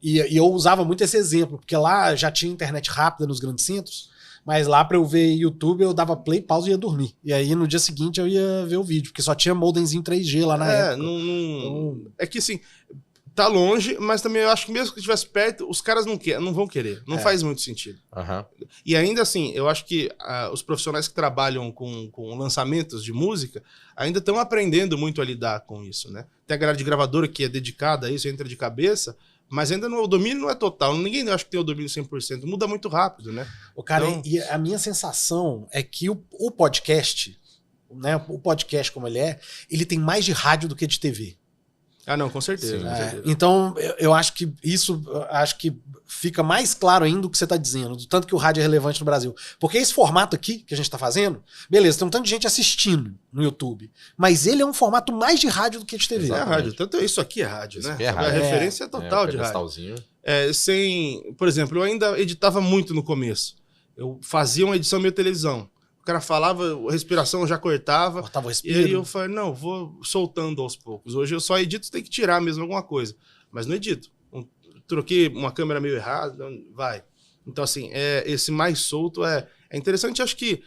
E eu usava muito esse exemplo, porque lá já tinha internet rápida nos grandes centros, mas lá pra eu ver YouTube, eu dava play, pausa e ia dormir. E aí, no dia seguinte, eu ia ver o vídeo, porque só tinha modemzinho 3G lá na época. Então... É que, assim... Tá longe, mas também eu acho que mesmo que estivesse perto, os caras não vão querer. Não faz muito sentido. Uhum. E ainda assim, eu acho que os profissionais que trabalham com lançamentos de música ainda estão aprendendo muito a lidar com isso, né? Tem a galera de gravadora que é dedicada a isso, entra de cabeça, mas ainda o domínio não é total. Ninguém acha que tem o domínio 100%. Muda muito rápido, né? Cara, então... e a minha sensação é que o podcast, né, o podcast como ele tem mais de rádio do que de TV. Ah, não, com certeza. Com certeza. Então, eu acho que fica mais claro ainda o que você está dizendo, do tanto que o rádio é relevante no Brasil. Porque esse formato aqui que a gente está fazendo, beleza, tem um tanto de gente assistindo no YouTube, mas ele é um formato mais de rádio do que de TV. Exatamente. É rádio, tanto isso aqui é rádio, né? É rádio. A referência total de rádio. Por exemplo, eu ainda editava muito no começo. Eu fazia uma edição meio televisão. O cara falava, a respiração eu já cortava. Cortava o respiro. E aí eu falei, não, vou soltando aos poucos. Hoje eu só edito, tem que tirar mesmo alguma coisa. Mas não edito. Troquei uma câmera meio errada, vai. Então, assim, esse mais solto é interessante. Acho que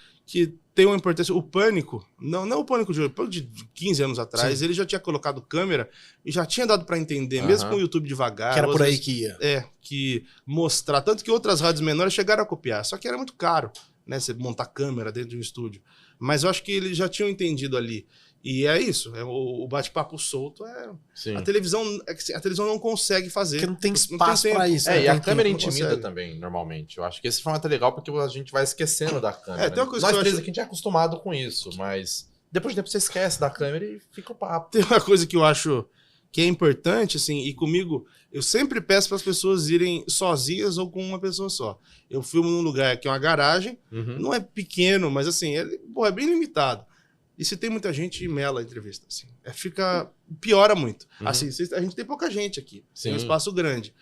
tem uma importância. O Pânico, não o Pânico de hoje, o Pânico de 15 anos atrás, ele já tinha colocado câmera e já tinha dado pra entender, mesmo com o YouTube devagar. Que era por aí que ia. Que mostrar. Tanto que outras rádios menores chegaram a copiar, só que era muito caro, né? Você montar câmera dentro de um estúdio. Mas eu acho que eles já tinham entendido ali. E é isso, o bate-papo solto a televisão não consegue fazer. Porque não tem espaço pra isso. E a câmera intimida também, normalmente. Eu acho que esse formato é legal porque a gente vai esquecendo da câmera. Tem uma coisa Nós que três aqui a gente é acostumado com isso, mas depois de tempo você esquece da câmera e fica o papo. Tem uma coisa que eu acho que é importante, assim, e comigo, eu sempre peço para as pessoas irem sozinhas ou com uma pessoa só. Eu filmo num lugar que é uma garagem, não é pequeno, mas assim, é bem limitado. E se tem muita gente, mela a entrevista, assim. Piora muito. Assim, a gente tem pouca gente aqui. Tem um espaço grande.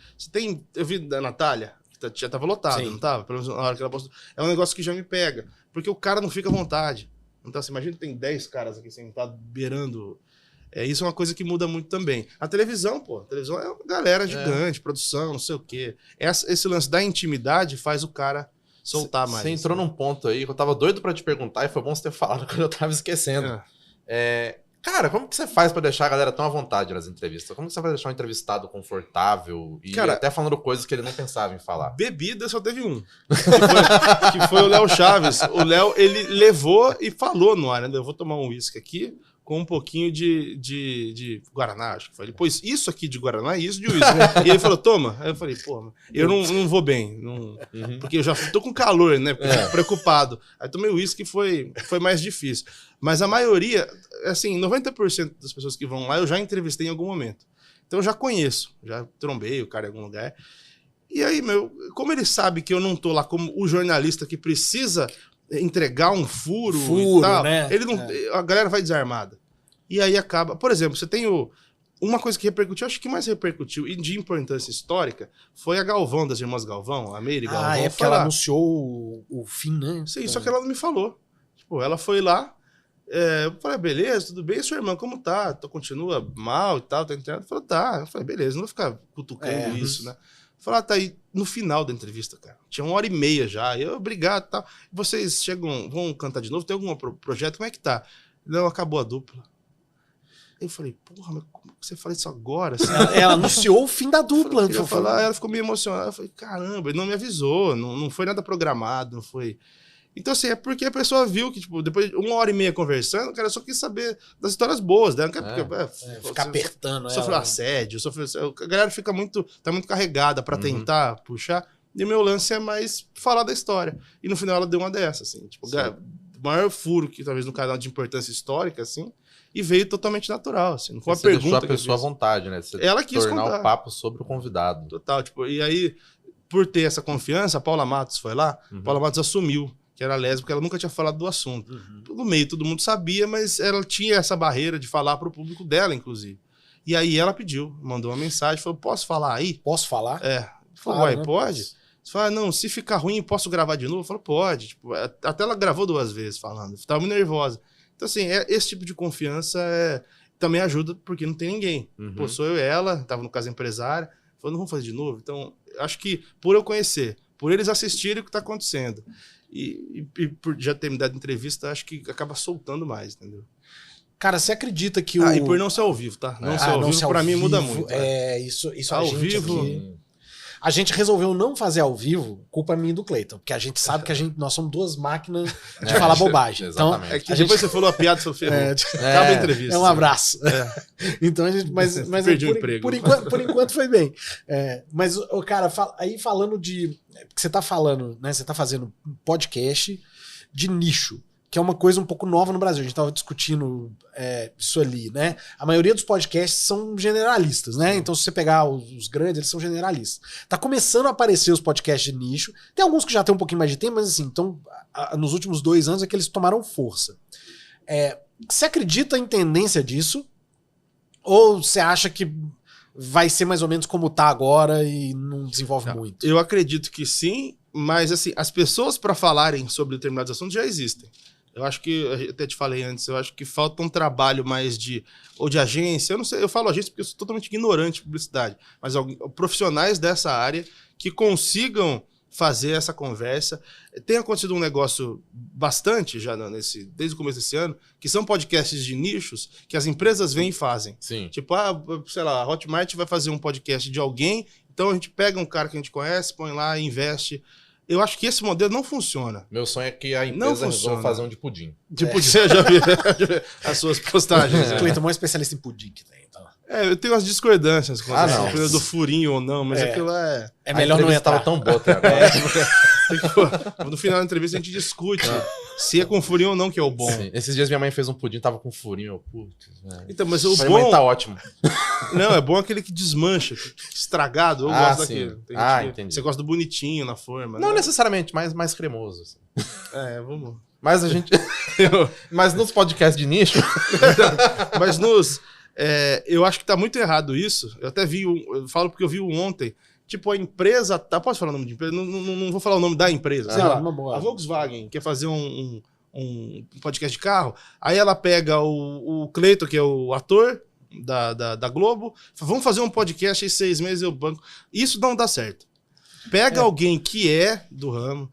Eu vi da Natália, que já tava lotado, não tava? Pelo menos na hora que ela postou. É um negócio que já me pega. Porque o cara não fica à vontade. Então, assim, imagina que tem 10 caras aqui sentados beirando. Isso é uma coisa que muda muito também. A televisão é uma galera gigante, produção, não sei o quê. Esse lance da intimidade faz o cara soltar mais. Você entrou num ponto aí que eu tava doido pra te perguntar e foi bom você ter falado quando eu tava esquecendo. Cara, como que você faz pra deixar a galera tão à vontade nas entrevistas? Como que você vai deixar um entrevistado confortável e até falando coisas que ele não pensava em falar? Bebida só teve um. Que foi o Léo Chaves. O Léo, ele levou e falou no ar, né? Eu vou tomar um uísque aqui com um pouquinho de Guaraná, acho que foi. Ele pôs isso aqui de Guaraná e isso de uísque. E ele falou, toma. Aí eu falei, pô, eu não vou bem. Porque eu já tô com calor, né? Porque eu fico preocupado. Aí tomei uísque e foi mais difícil. Mas a maioria, assim, 90% das pessoas que vão lá eu já entrevistei em algum momento. Então eu já conheço, já trombei o cara em algum lugar. E aí, como ele sabe que eu não tô lá como o jornalista que precisa entregar um furo e tal, né? A galera vai desarmada. E aí acaba... Por exemplo, você tem uma coisa que repercutiu, acho que mais repercutiu, e de importância histórica, foi a Galvão, das Irmãs Galvão, a Meire Galvão. Porque ela anunciou o fim, né? Sim, só que ela não me falou. Tipo, ela foi lá, eu falei, beleza, tudo bem, sua irmã, como tá? Continua mal e tal, tá internada? Ela falou, tá. Eu falei, beleza, não vou ficar cutucando isso, né? Falar, tá aí no final da entrevista, cara. Tinha 1h30 já. Obrigado e tal. Vocês vão cantar de novo? Tem algum projeto? Como é que tá? Não, acabou a dupla. Eu falei, porra, mas como você fala isso agora? Assim? Ela anunciou o fim da dupla. Ela ficou meio emocionada. Eu falei, caramba, ele não me avisou. Não foi nada programado, não foi... Então, assim, é porque a pessoa viu que, tipo, depois de 1h30 conversando, o cara só quis saber das histórias boas, né? Não quer ficar apertando ela. Sofreu assédio, a galera fica tá muito carregada pra tentar puxar. E o meu lance é mais falar da história. E no final ela deu uma dessa, assim. Tipo, o maior furo que talvez no canal de importância histórica, assim, e veio totalmente natural, assim. Não foi uma pergunta. Deixou a pessoa à vontade, né? Você ela quis tornar contar o papo sobre o convidado. Total, tipo, e aí, por ter essa confiança, a Paula Matos foi lá, a Paula Matos assumiu que era lésbica, ela nunca tinha falado do assunto. No meio, todo mundo sabia, mas ela tinha essa barreira de falar pro público dela, inclusive. E aí ela pediu, mandou uma mensagem, falou, posso falar aí? Posso falar? Falou, uai, pode? Você fala, não, se ficar ruim, posso gravar de novo? Eu falo, pode. Tipo, até ela gravou 2 vezes falando, tava muito nervosa. Então, assim, esse tipo de confiança também ajuda, porque não tem ninguém. Pô, sou eu e ela, tava no caso empresária, falou, não vamos fazer de novo? Então, acho que por eu conhecer, por eles assistirem o que tá acontecendo, e por já ter me dado entrevista, acho que acaba soltando mais, entendeu? Cara, você acredita que e por não ser ao vivo, tá? Não ser ao vivo, pra mim, muda muito. Isso ao vivo... Aqui... A gente resolveu não fazer ao vivo, culpa minha e do Cleiton, porque a gente sabe que nós somos 2 máquinas de falar bobagem. Então, depois você falou a piada, você falou, acaba a entrevista. Um abraço. Então a gente, mas perdi o emprego. Por enquanto foi bem. Mas, cara, aí falando de... Porque você tá falando, né? Você tá fazendo um podcast de nicho, que é uma coisa um pouco nova no Brasil. A gente tava discutindo isso ali, né? A maioria dos podcasts são generalistas, né? Então, se você pegar os grandes, eles são generalistas. Tá começando a aparecer os podcasts de nicho. Tem alguns que já tem um pouquinho mais de tempo, mas assim, então, nos últimos 2 anos é que eles tomaram força. Você acredita em tendência disso? Ou você acha que vai ser mais ou menos como tá agora e não desenvolve muito? Eu acredito que sim, mas assim, as pessoas para falarem sobre determinados assuntos já existem. Eu acho que, eu até te falei antes, eu acho que falta um trabalho mais de agência, eu não sei, eu falo agência porque eu sou totalmente ignorante de publicidade, mas profissionais dessa área que consigam fazer essa conversa. Tem acontecido um negócio bastante já desde o começo desse ano, que são podcasts de nichos que as empresas vêm e fazem. Sim. Tipo, sei lá, a Hotmart vai fazer um podcast de alguém, então a gente pega um cara que a gente conhece, põe lá e investe. Eu acho que esse modelo não funciona. Meu sonho é que a Não empresa funciona. resolva fazer um de pudim. Tipo, você já viu as suas postagens. O Cleiton é um especialista em pudim que tem, então. Eu tenho umas discordâncias com não. coisa do furinho ou não, mas aquilo é... É melhor a não entrevista entrar. tava tão boa até agora. No final da entrevista a gente discute se é com furinho ou não que é o bom. Sim. Esses dias minha mãe fez um pudim, tava com furinho. Eu, putz, velho. Então, mas o Falei, bom... mãe, tá ótimo. Não, é bom aquele que desmancha, estragado. Eu Ah, gosto sim. daquele. Tem gente que- Entendi. Você gosta do bonitinho na forma. Não né? necessariamente, mas mais cremoso. Assim. Vamos... Mas a gente... Mas nos podcasts de nicho... Mas eu acho que tá muito errado isso. Eu até vi, eu falo porque eu vi ontem. Tipo, a empresa. Posso falar o nome de empresa? Não vou falar o nome da empresa. Sei lá, uma boa. a Volkswagen quer fazer um podcast de carro. Aí ela pega o Cleiton, que é o ator da Globo. Fala, vamos fazer um podcast em 6 meses eu banco. Isso não dá certo. Pega alguém que é do ramo.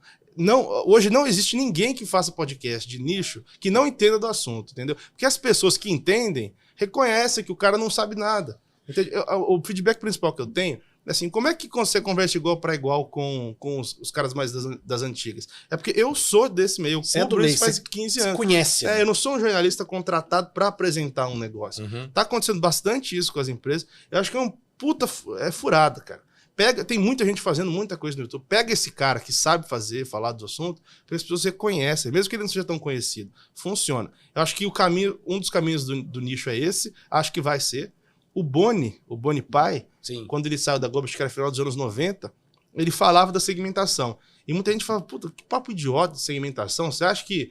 Hoje não existe ninguém que faça podcast de nicho que não entenda do assunto, entendeu? Porque as pessoas que entendem reconhecem que o cara não sabe nada. Entende? O feedback principal que eu tenho é assim, como é que você conversa igual para igual com os caras mais das antigas? É porque eu sou desse meio, eu Você é do cubro meio, isso faz você 15 Você anos. conhece. Eu não sou um jornalista contratado para apresentar um negócio. Uhum. Tá acontecendo bastante isso com as empresas. Eu acho que é um puta furada, cara. Tem muita gente fazendo muita coisa no YouTube. Pega esse cara que sabe falar do assunto, porque as pessoas reconhecem, mesmo que ele não seja tão conhecido. Funciona. Eu acho que um dos caminhos do nicho é esse. Acho que vai ser. O Boni Pai, Sim. quando ele saiu da Globo, acho que era final dos anos 90, ele falava da segmentação. E muita gente fala, puta, que papo idiota de segmentação. Você acha que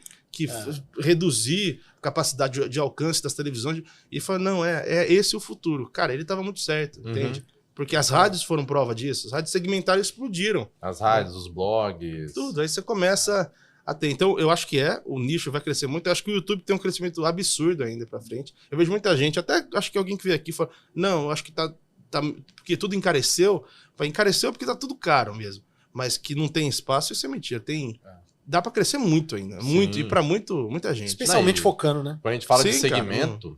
reduzir a capacidade de alcance das televisões? E ele fala, não, é esse o futuro. Cara, ele estava muito certo, entende? Porque as rádios foram prova disso. As rádios segmentaram e explodiram. As rádios, os blogs. Tudo. Aí você começa a ter. Então, eu acho que o nicho vai crescer muito. Eu acho que o YouTube tem um crescimento absurdo ainda pra frente. Eu vejo muita gente, até acho que alguém que veio aqui fala, não, eu acho que tá porque tudo encareceu. Encareceu porque tá tudo caro mesmo. Mas que não tem espaço, isso é mentira. Dá pra crescer muito ainda. Muito. E pra muita gente. Especialmente Não, focando, né? Quando a gente fala de Sim, cara, segmento,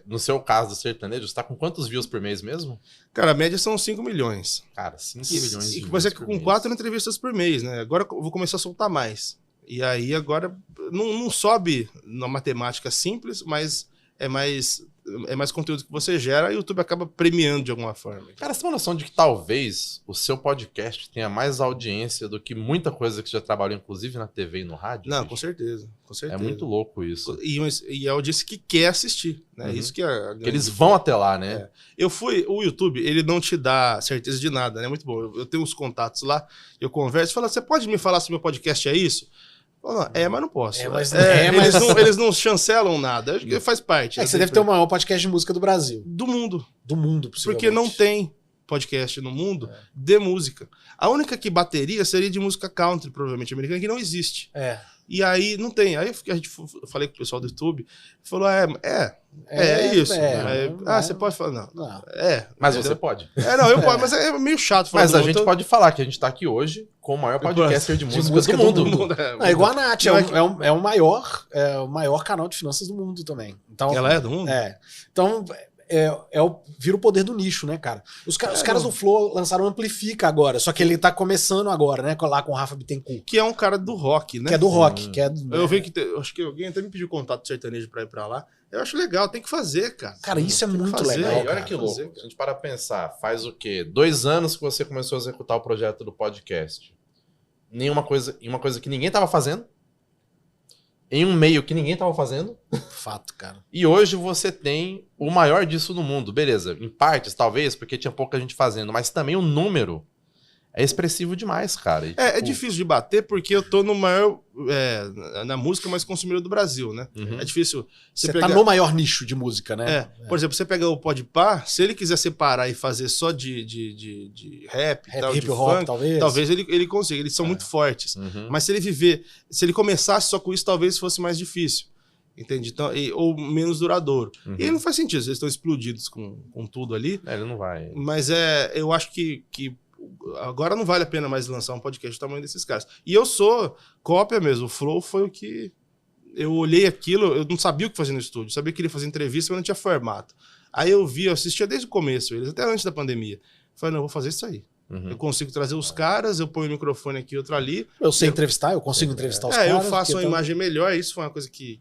no seu caso do sertanejo, você tá com quantos views por mês mesmo? Cara, a média são 5 milhões. Cara, 5 milhões de Mas é views por com mês. 4 entrevistas por mês, né? Agora eu vou começar a soltar mais. E aí agora não sobe na matemática simples, mas é mais conteúdo que você gera e o YouTube acaba premiando de alguma forma. Cara, você tem uma noção de que talvez o seu podcast tenha mais audiência do que muita coisa que você já trabalhou, inclusive na TV e no rádio? Não, bicho? com certeza. É muito louco isso. E a audiência que quer assistir, né? Isso que é Que eles vão até lá, né? O YouTube, ele não te dá certeza de nada, né? Muito bom. Eu tenho uns contatos lá, eu converso e falo, você pode me falar se meu podcast é isso? Falo, não, mas não posso. Mas eles não chancelam nada. Acho que faz parte. Você deve ter o maior podcast de música do Brasil. Do mundo. Do mundo, possivelmente. Porque não tem podcast no mundo de música. A única que bateria seria de música country, provavelmente americana, que não existe. E aí não tem. Aí eu falei com o pessoal do YouTube, falou: é isso. Você pode falar, não. Mas entendeu? você pode. Eu posso, mas é meio chato falar. Mas a gente pode falar que a gente tá aqui hoje com o maior podcaster de música do mundo. É igual a Nath, é o maior canal de finanças do mundo também. Então, ela é do mundo? Então, vira o poder do nicho, né, cara? Os caras do Flow lançaram o Amplifica agora, só que ele tá começando agora, né? Lá com o Rafa Bittencourt. Que é um cara do rock, né? Que é do rock. Eu vi acho que alguém até me pediu contato sertanejo pra ir pra lá. Eu acho legal, tem que fazer, cara. Cara, isso é Tem que muito fazer, legal. E olha que louco. Se a gente para pensar, faz o quê? 2 anos que você começou a executar o projeto do podcast. Em uma coisa que ninguém tava fazendo. Em um meio que ninguém tava fazendo. Fato, cara. E hoje você tem o maior disso no mundo. Beleza, em partes, talvez, porque tinha pouca gente fazendo. Mas também o número é expressivo demais, cara. E, é difícil de bater porque eu tô no maior... na música mais consumidora do Brasil, né? Uhum. É difícil... Você tá no maior nicho de música, né? Por exemplo, você pega o Podpah, se ele quiser separar e fazer só de rap e tal, hip de hop, funk, talvez ele consiga. Eles são muito fortes. Uhum. Mas se ele começasse só com isso, talvez fosse mais difícil. Entende? Então, ou menos duradouro. Uhum. E aí não faz sentido, eles estão explodidos com tudo ali. Ele não vai. Mas eu acho que agora não vale a pena mais lançar um podcast do tamanho desses caras. E eu sou cópia mesmo. O Flow foi o que... Eu olhei aquilo, eu não sabia o que fazer no estúdio. Eu sabia que ele ia fazer entrevista, mas não tinha formato. Aí eu assistia desde o começo, eles até antes da pandemia. Falei, não, eu vou fazer isso aí. Eu consigo trazer os caras, eu ponho o microfone aqui, outro ali. Eu sei entrevistar, eu consigo entrevistar os caras. Eu faço uma imagem melhor, isso foi uma coisa que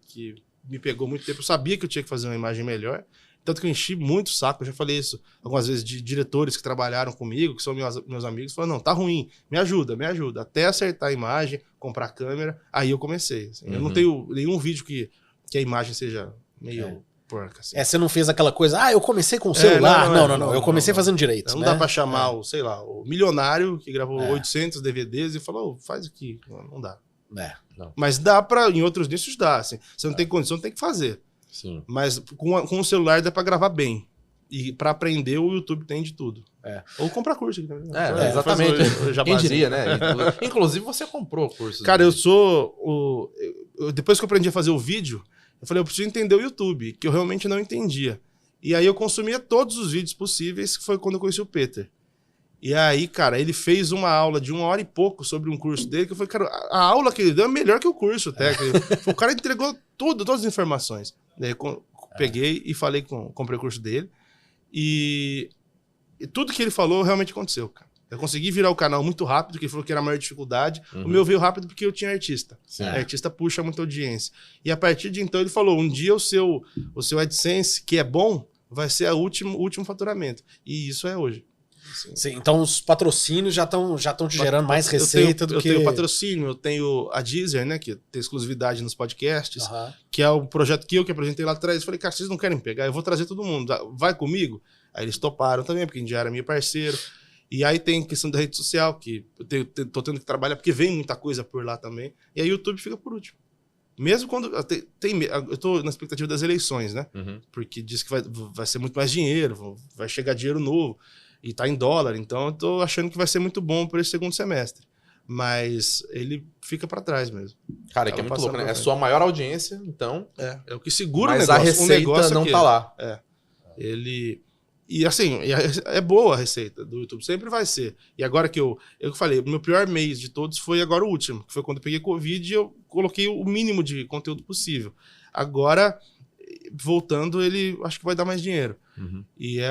me pegou muito tempo. Eu sabia que eu tinha que fazer uma imagem melhor. Tanto que eu enchi muito o saco, eu já falei isso algumas vezes de diretores que trabalharam comigo, que são meus amigos, falaram, não, tá ruim, me ajuda. Até acertar a imagem, comprar a câmera, aí eu comecei. Assim. Eu não tenho nenhum vídeo que a imagem seja meio porca. Assim. Você não fez aquela coisa, eu comecei com o celular. Não. Eu comecei fazendo direito. Não dá pra chamar o milionário que gravou 800 DVDs e falou, faz aqui. Não dá. Não. Mas dá pra, em outros nichos dá. Assim. Você não tem condição, tem que fazer. Sim. Mas com o celular dá pra gravar bem. E pra aprender, o YouTube tem de tudo. Ou comprar curso aqui também. Exatamente. Quem diria, né? Inclusive, você comprou o curso. Cara, depois que eu aprendi a fazer o vídeo, eu falei, eu preciso entender o YouTube, que eu realmente não entendia. E aí eu consumia todos os vídeos possíveis, que foi quando eu conheci o Peter. E aí, cara, ele fez uma aula de 1 hora e pouco sobre um curso dele, que eu falei, cara, a aula que ele deu é melhor que o curso, até. O cara entregou todas as informações. Daí peguei e comprei o curso dele. E tudo que ele falou realmente aconteceu, cara. Eu consegui virar o canal muito rápido, que ele falou que era a maior dificuldade. O meu veio rápido porque eu tinha artista. A artista puxa muita audiência. E a partir de então ele falou, um dia o seu AdSense, que é bom, vai ser o último faturamento. E isso é hoje. Sim, então os patrocínios já estão te gerando mais receita do que... Eu tenho patrocínio, eu tenho a Deezer, né, que tem exclusividade nos podcasts, que é o projeto que eu apresentei lá atrás. Eu falei, cara, vocês não querem pegar? Eu vou trazer todo mundo. Vai comigo? Aí eles toparam também, porque a gente já era meu parceiro. E aí tem questão da rede social, que eu tô tendo que trabalhar, porque vem muita coisa por lá também. E aí o YouTube fica por último. Mesmo quando... eu tô na expectativa das eleições, né? Porque diz que vai ser muito mais dinheiro, vai chegar dinheiro novo. E tá em dólar, então eu tô achando que vai ser muito bom para esse segundo semestre. Mas ele fica para trás mesmo. Cara, que é muito louco, né? É sua maior audiência, então... É o que segura mas o negócio. Mas a receita não tá lá. Ele... E assim, é boa a receita do YouTube, sempre vai ser. E agora que eu falei, o meu pior mês de todos foi agora o último, que foi quando eu peguei Covid e eu coloquei o mínimo de conteúdo possível. Agora, voltando, ele acho que vai dar mais dinheiro. E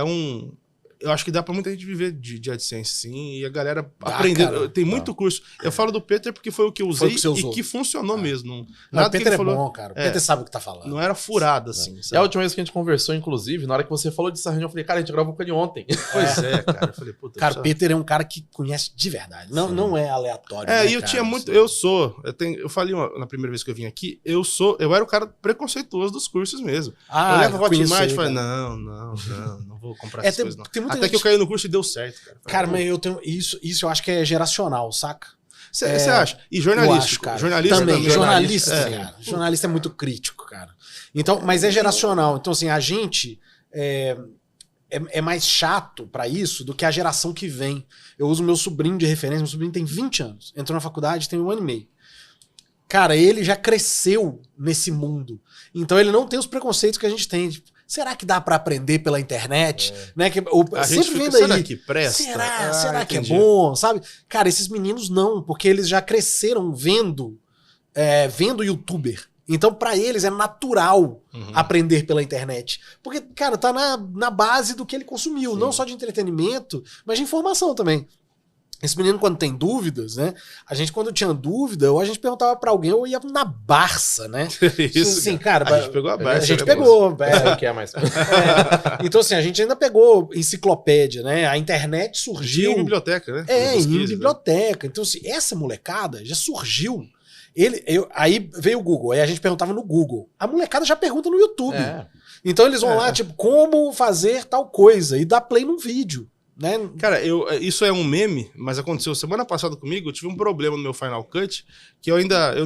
eu acho que dá pra muita gente viver de AdSense, sim, e a galera aprender. Tem muito curso. Eu falo do Peter porque foi o que eu usei e que funcionou mesmo. Não, o Peter bom, cara. O Peter sabe o que tá falando. Não era furado, assim. E a última vez que a gente conversou, inclusive, na hora que você falou dessa reunião, eu falei, cara, a gente gravou com ele ontem. Pois cara. Eu falei, puta. Cara, o Peter é um cara que conhece de verdade. Não é aleatório. E eu tinha muito. Eu falei na primeira vez que eu vim aqui, eu era o cara preconceituoso dos cursos mesmo. Eu olhava o Hotmart e falei, não vou comprar essas coisas, não. Até que eu caí no curso e deu certo, cara. Cara, mas eu tenho isso eu acho que é geracional, saca? Você acha? E jornalista, cara. Jornalista também. Jornalista, cara. Jornalista é muito crítico, cara. Então, mas é geracional. Então, assim, a gente é mais chato pra isso do que a geração que vem. Eu uso meu sobrinho de referência. Meu sobrinho tem 20 anos. Entrou na faculdade, tem 1 ano e meio. Cara, ele já cresceu nesse mundo. Então, ele não tem os preconceitos que a gente tem. Tipo, será que dá pra aprender pela internet? Né? Sempre vem daí. Será que presta? Será que é bom? Sabe? Cara, esses meninos não, porque eles já cresceram vendo youtuber. Então, pra eles é natural aprender pela internet. Porque, cara, tá na base do que ele consumiu. Não só de entretenimento, mas de informação também. Esse menino, quando tem dúvidas, né? A gente, quando tinha dúvida, ou a gente perguntava pra alguém, ou ia na Barça, né? Isso, assim, cara. A gente pegou a Barça. A gente pegou. O que é mais? Então, assim, a gente ainda pegou enciclopédia, né? A internet surgiu... Em biblioteca, né? Em biblioteca. Então, assim, essa molecada já surgiu... Aí veio o Google, aí a gente perguntava no Google. A molecada já pergunta no YouTube. Então, eles vão lá, tipo, como fazer tal coisa, e dá play num vídeo. Né? Cara, isso é um meme, mas aconteceu semana passada comigo. Eu tive um problema no meu Final Cut, que eu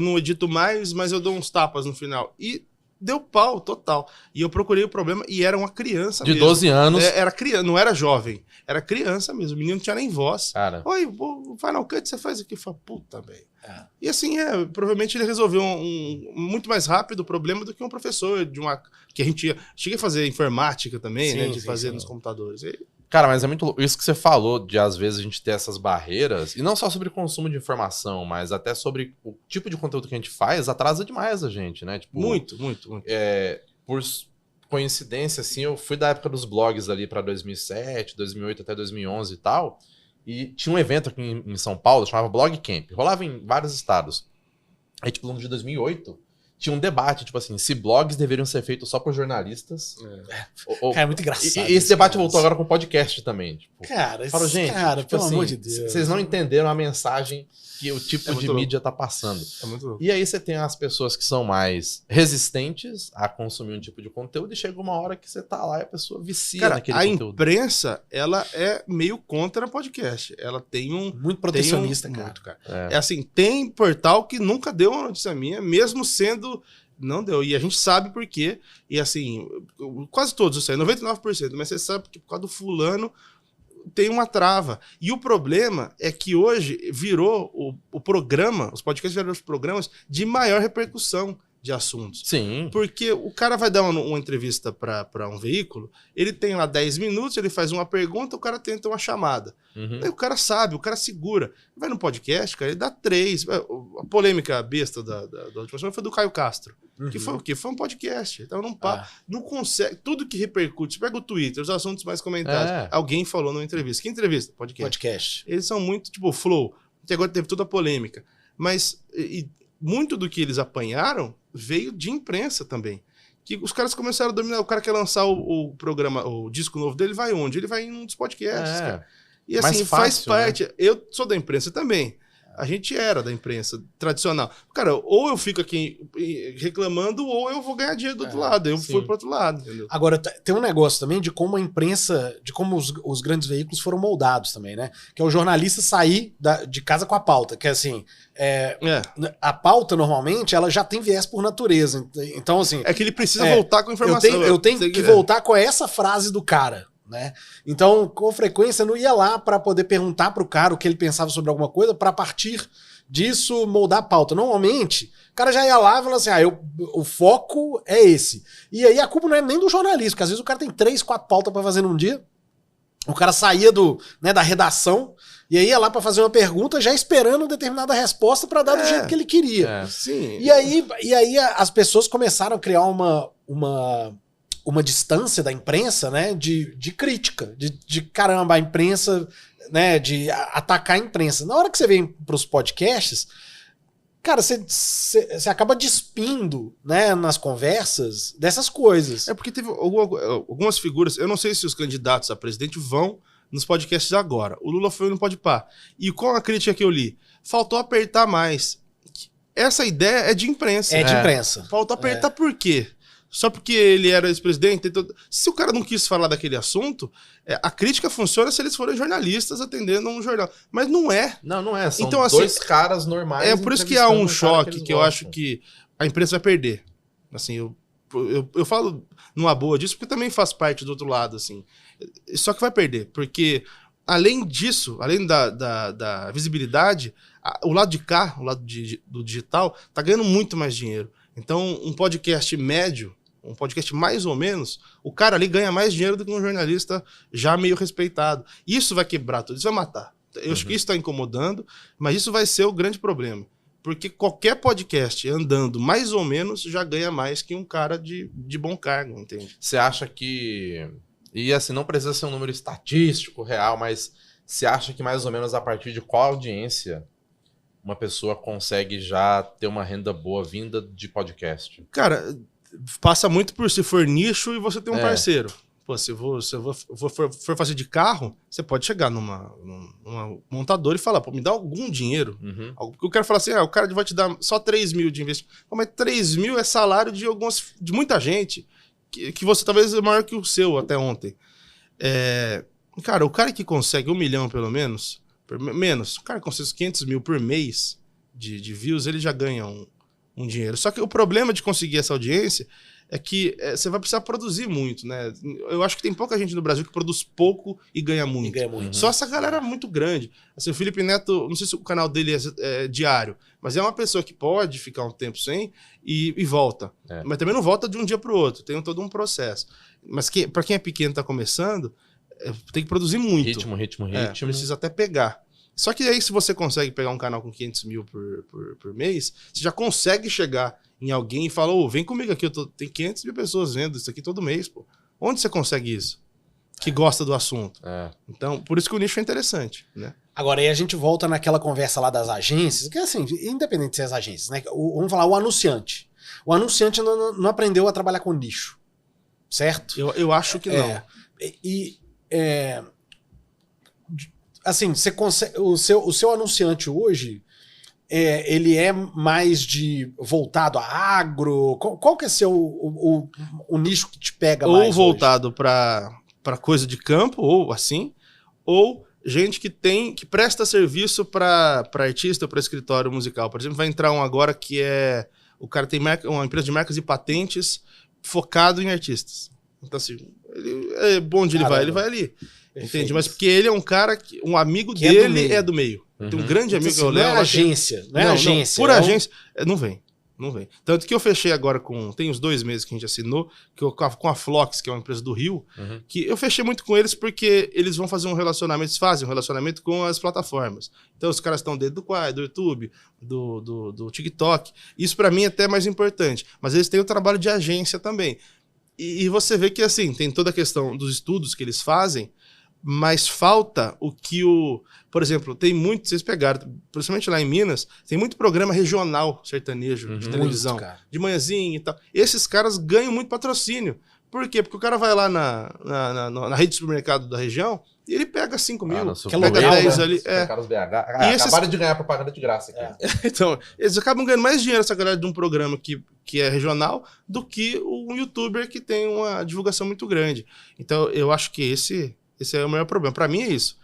não edito mais, mas eu dou uns tapas no final. E deu pau total. E eu procurei o problema e era uma criança de 12 anos. Era criança, não era jovem. Era criança mesmo. O menino não tinha nem voz. Cara. Oi, o Final Cut você faz aqui. Eu falei, puta, velho. E assim, provavelmente ele resolveu muito mais rápido o problema do que um professor que a gente cheguei a fazer informática também, né? De fazer nos computadores. Cara, mas é muito louco. Isso que você falou de, às vezes, a gente ter essas barreiras, e não só sobre consumo de informação, mas até sobre o tipo de conteúdo que a gente faz, atrasa demais a gente, né? Tipo, muito. Por coincidência, assim, eu fui da época dos blogs ali pra 2007, 2008 até 2011 e tal, E tinha um evento aqui em São Paulo, chamava Blog Camp. Rolava em vários estados. Aí, tipo, no ano de 2008, tinha um debate, tipo assim, se blogs deveriam ser feitos só por jornalistas. Cara, é muito engraçado. E esse debate voltou agora com o podcast também. Tipo, cara, falo, gente, cara, tipo pelo assim, amor de Deus. vocês não entenderam a mensagem que o tipo de muito mídia tá passando. É muito louco. E aí você tem as pessoas que são mais resistentes a consumir um tipo de conteúdo e chega uma hora que você tá lá e a pessoa vicia Cara, naquele a conteúdo. imprensa, ela é meio contra podcast. Ela tem um... Muito protecionista, tem um, cara. muito, cara. É. É assim, tem portal que nunca deu uma notícia minha, mesmo sendo... Não deu. E a gente sabe por quê. E assim, quase todos, eu sei, 99%. Mas você sabe que por causa do fulano tem uma trava. E o problema é que hoje virou o programa, os podcasts viraram os programas de maior repercussão de assuntos. Sim. Porque o cara vai dar uma entrevista para um veículo, ele tem lá 10 minutos, ele faz uma pergunta, o cara tenta uma chamada. Uhum. Aí o cara sabe, o cara segura. Vai no podcast, cara, ele dá 3. A polêmica besta da última semana foi do Caio Castro. Que foi o quê? Foi um podcast. Então não consegue. Tudo que repercute. Você pega o Twitter, os assuntos mais comentados. Alguém falou numa entrevista. Que entrevista? Podcast. Eles são muito, tipo, flow. Que agora teve toda a polêmica. Mas muito do que eles apanharam veio de imprensa também. Que os caras começaram a dominar. O cara quer lançar o programa, o disco novo dele, vai onde? Ele vai em um dos podcasts, cara. E assim, faz parte. Né? Eu sou da imprensa também. A gente era da imprensa tradicional. Cara, ou eu fico aqui reclamando, ou eu vou ganhar dinheiro do outro lado. Eu fui pro outro lado, entendeu? Agora, tem um negócio também de como a imprensa, de como os grandes veículos foram moldados também, né? Que é o jornalista sair de casa com a pauta. Que é assim, a pauta, normalmente, ela já tem viés por natureza. Então, assim... É que ele precisa voltar com a informação. Eu tenho que voltar com essa frase do cara. Né? Então, com frequência, eu não ia lá para poder perguntar pro cara o que ele pensava sobre alguma coisa, para a partir disso moldar a pauta. Normalmente, o cara já ia lá e falava assim: o foco é esse. E aí a culpa não é nem do jornalista, porque às vezes o cara tem 3, 4 pautas para fazer num dia. O cara saía da redação e aí ia lá para fazer uma pergunta já esperando determinada resposta para dar do jeito que ele queria. Sim. E aí as pessoas começaram a criar uma distância da imprensa, né, de crítica, de caramba, a imprensa, né, de atacar a imprensa. Na hora que você vem pros podcasts, cara, você acaba despindo, né, nas conversas dessas coisas. É porque teve algumas figuras, eu não sei se os candidatos a presidente vão nos podcasts agora. O Lula foi no Podpah. E qual a crítica que eu li? Faltou apertar mais. Essa ideia é de imprensa. É de imprensa. Faltou apertar por quê? Só porque ele era ex-presidente? Então, se o cara não quis falar daquele assunto, a crítica funciona se eles forem jornalistas atendendo um jornal. Mas não é. Não é. São então, dois caras normais. É por isso que há um choque que eu acho que a imprensa vai perder. Assim, eu falo numa boa disso porque também faz parte do outro lado. Assim. Só que vai perder, porque além disso, além da visibilidade, o lado de cá, o lado do digital, tá ganhando muito mais dinheiro. Então, um podcast médio, um podcast mais ou menos, o cara ali ganha mais dinheiro do que um jornalista já meio respeitado. Isso vai quebrar tudo, isso vai matar. Eu acho que isso está incomodando, mas isso vai ser o grande problema. Porque qualquer podcast andando mais ou menos já ganha mais que um cara de bom cargo, entende? Você acha que... E assim, não precisa ser um número estatístico real, mas você acha que mais ou menos a partir de qual audiência uma pessoa consegue já ter uma renda boa vinda de podcast? Cara, passa muito por se for nicho e você tem um parceiro. Pô, se for fazer de carro, você pode chegar numa montadora e falar, pô, me dá algum dinheiro. Porque eu quero falar assim, o cara vai te dar só 3 mil de investimento. Pô, mas 3 mil é salário de muita gente, que você talvez é maior que o seu até ontem. Cara, o cara que consegue 1 milhão pelo menos, o cara consegue 500 mil por mês de views, ele já ganha um dinheiro. Só que o problema de conseguir essa audiência é que você vai precisar produzir muito, né? Eu acho que tem pouca gente no Brasil que produz pouco e ganha muito. Só essa galera muito grande. Assim, o Felipe Neto, não sei se o canal dele é diário, mas é uma pessoa que pode ficar um tempo sem e volta. Mas também não volta de um dia para o outro, tem todo um processo. Mas para quem é pequeno e tá começando, tem que produzir muito. Ritmo. Precisa até pegar. Só que aí, se você consegue pegar um canal com 500 mil por mês, você já consegue chegar em alguém e falar, vem comigo aqui, tem 500 mil pessoas vendo isso aqui todo mês, pô. Onde você consegue isso? que gosta do assunto. É. Então, por isso que o nicho é interessante, né? Agora, aí a gente volta naquela conversa lá das agências, que assim, independente de ser as agências, né? Vamos falar, o anunciante. O anunciante não aprendeu a trabalhar com nicho, certo? Eu acho que não. Assim, você consegue, o seu anunciante hoje, ele é mais voltado a agro? Qual que é o nicho que te pega mais Ou voltado para coisa de campo, ou assim, ou gente que presta serviço para artista ou para escritório musical. Por exemplo, vai entrar um agora que o cara tem uma empresa de marcas e patentes focado em artistas. Então, assim, é bom onde ele vai ali. Perfeito. Entende? Mas porque ele é um cara, um amigo dele é do meio. Tem um grande amigo assim, que eu levo. Não é agência, não é agência. Por agência, não vem. Tanto que eu fechei agora tem uns 2 meses que a gente assinou, com a Flox, que é uma empresa do Rio, que eu fechei muito com eles porque eles vão fazer fazem um relacionamento com as plataformas. Então os caras estão dentro do Quai, do YouTube, do TikTok. Isso pra mim é até mais importante. Mas eles têm o trabalho de agência também. E você vê que assim, tem toda a questão dos estudos que eles fazem, mas falta por exemplo, tem muito, vocês pegaram, principalmente lá em Minas, tem muito programa regional sertanejo de televisão, de manhãzinha e tal. Esses caras ganham muito patrocínio. Por quê? Porque o cara vai lá na rede de supermercado da região e ele pega 5 mil, pega 10 ali. Acabaram de ganhar propaganda de graça aqui. Então, eles acabam ganhando mais dinheiro, essa galera, de um programa que é regional, do que um youtuber que tem uma divulgação muito grande. Então, eu acho que esse é o maior problema. Para mim é isso.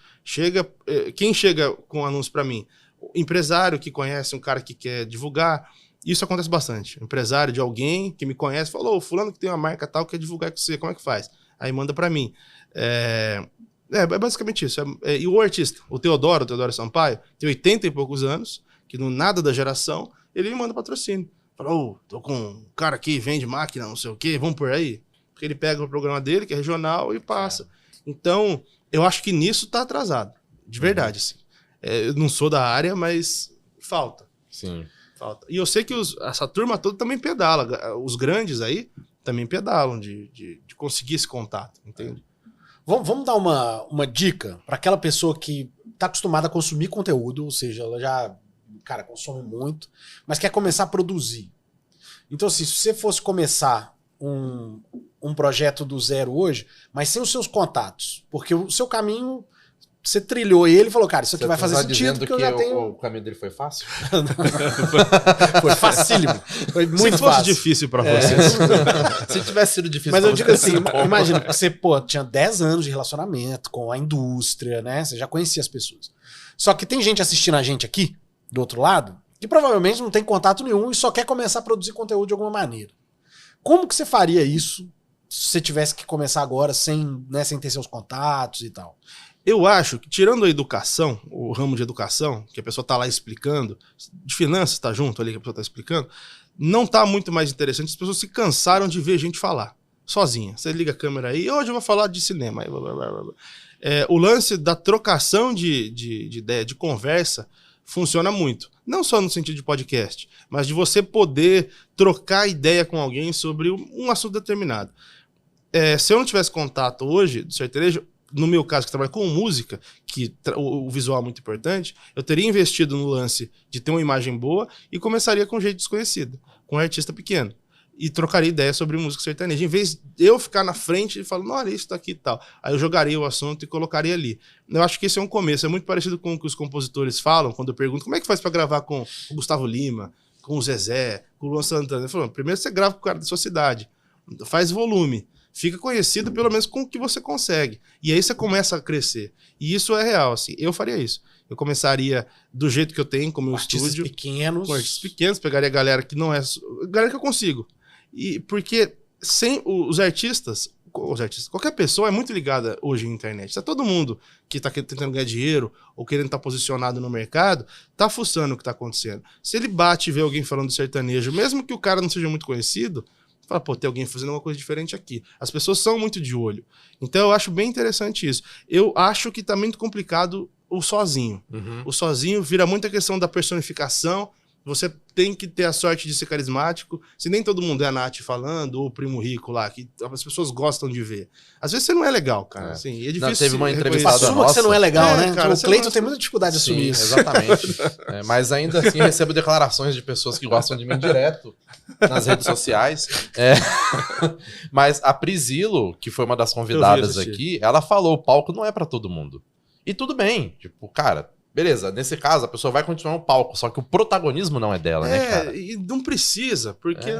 Quem chega com anúncio para mim? O empresário que conhece um cara que quer divulgar. Isso acontece bastante. Empresário de alguém que me conhece, falou, fulano que tem uma marca tal, quer divulgar com você, como é que faz? Aí manda para mim. É basicamente isso. E o artista, o Teodoro Sampaio, tem 80 e poucos anos, que não nada da geração, ele me manda patrocínio. Falou, tô com um cara aqui, vende máquina, não sei o quê, vamos por aí. Porque ele pega o programa dele, que é regional, e passa. Então, eu acho que nisso tá atrasado. De verdade, assim. Eu não sou da área, mas falta. Sim. Falta. E eu sei que essa turma toda também pedala. Os grandes aí também pedalam de conseguir esse contato, entende? Vamos dar uma dica para aquela pessoa que tá acostumada a consumir conteúdo, ou seja, ela já, cara, consome muito, mas quer começar a produzir. Então, assim, se você fosse começar um projeto do zero hoje, mas sem os seus contatos, porque o seu caminho, você trilhou ele e falou, cara, isso aqui vai fazer sentido, porque eu já tenho... O caminho dele foi fácil? Foi facílimo. Foi muito Se fosse fácil. difícil pra vocês. Se tivesse sido difícil. Mas eu digo assim, imagina, você, tinha 10 anos de relacionamento com a indústria, né? Você já conhecia as pessoas. Só que tem gente assistindo a gente aqui, do outro lado, que provavelmente não tem contato nenhum e só quer começar a produzir conteúdo de alguma maneira. Como que você faria isso se você tivesse que começar agora sem ter seus contatos e tal? Eu acho que, tirando a educação, o ramo de educação, que a pessoa está lá explicando, de finanças está junto ali, que a pessoa está explicando, não está muito mais interessante. As pessoas se cansaram de ver gente falar, sozinha. Você liga a câmera aí, hoje eu vou falar de cinema. Aí, blá, blá, blá, blá. O lance da trocação de ideia, de conversa, funciona muito. Não só no sentido de podcast, mas de você poder trocar ideia com alguém sobre um assunto determinado. Se eu não tivesse contato hoje do sertanejo, no meu caso, que trabalho com música, que o visual é muito importante, eu teria investido no lance de ter uma imagem boa e começaria com um jeito desconhecido, com um artista pequeno. E trocaria ideia sobre música sertaneja. Em vez de eu ficar na frente e falar, olha, isso tá aqui e tal. Aí eu jogaria o assunto e colocaria ali. Eu acho que esse é um começo. É muito parecido com o que os compositores falam, quando eu pergunto como é que faz pra gravar com o Gustavo Lima, com o Zezé, com o Luan Santana. Ele falou, primeiro você grava com o cara da sua cidade, faz volume. Fica conhecido pelo menos com o que você consegue. E aí você começa a crescer. E isso é real, assim. Eu faria isso. Eu começaria do jeito que eu tenho, com o meu estúdio. Pequenos. Com artistas pequenos. Pegaria a galera que não é... Galera que eu consigo. E porque sem os artistas, qualquer pessoa é muito ligada hoje à internet. Tá todo mundo que tá tentando ganhar dinheiro ou querendo estar posicionado no mercado, tá fuçando o que tá acontecendo. Se ele bate e vê alguém falando de sertanejo, mesmo que o cara não seja muito conhecido, fala, pô, tem alguém fazendo uma coisa diferente aqui. As pessoas são muito de olho. Então eu acho bem interessante isso. Eu acho que tá muito complicado o sozinho. O sozinho vira muita questão da personificação. você tem que ter a sorte de ser carismático. Se nem todo mundo é a Nath falando, ou o Primo Rico lá, que as pessoas gostam de ver. Às vezes você não é legal, cara. Assim, é difícil. Teve uma entrevistada Assuma que você não é legal, né? Cara, o Cleiton tem muita dificuldade de assumir isso. Exatamente. Mas ainda assim recebo declarações de pessoas que gostam de mim direto nas redes sociais. Mas a Priscilo, que foi uma das convidadas aqui, ela falou, o palco não é pra todo mundo. E tudo bem. Tipo, cara... Beleza, nesse caso a pessoa vai continuar no palco, só que o protagonismo não é dela, né, cara? E não precisa, porque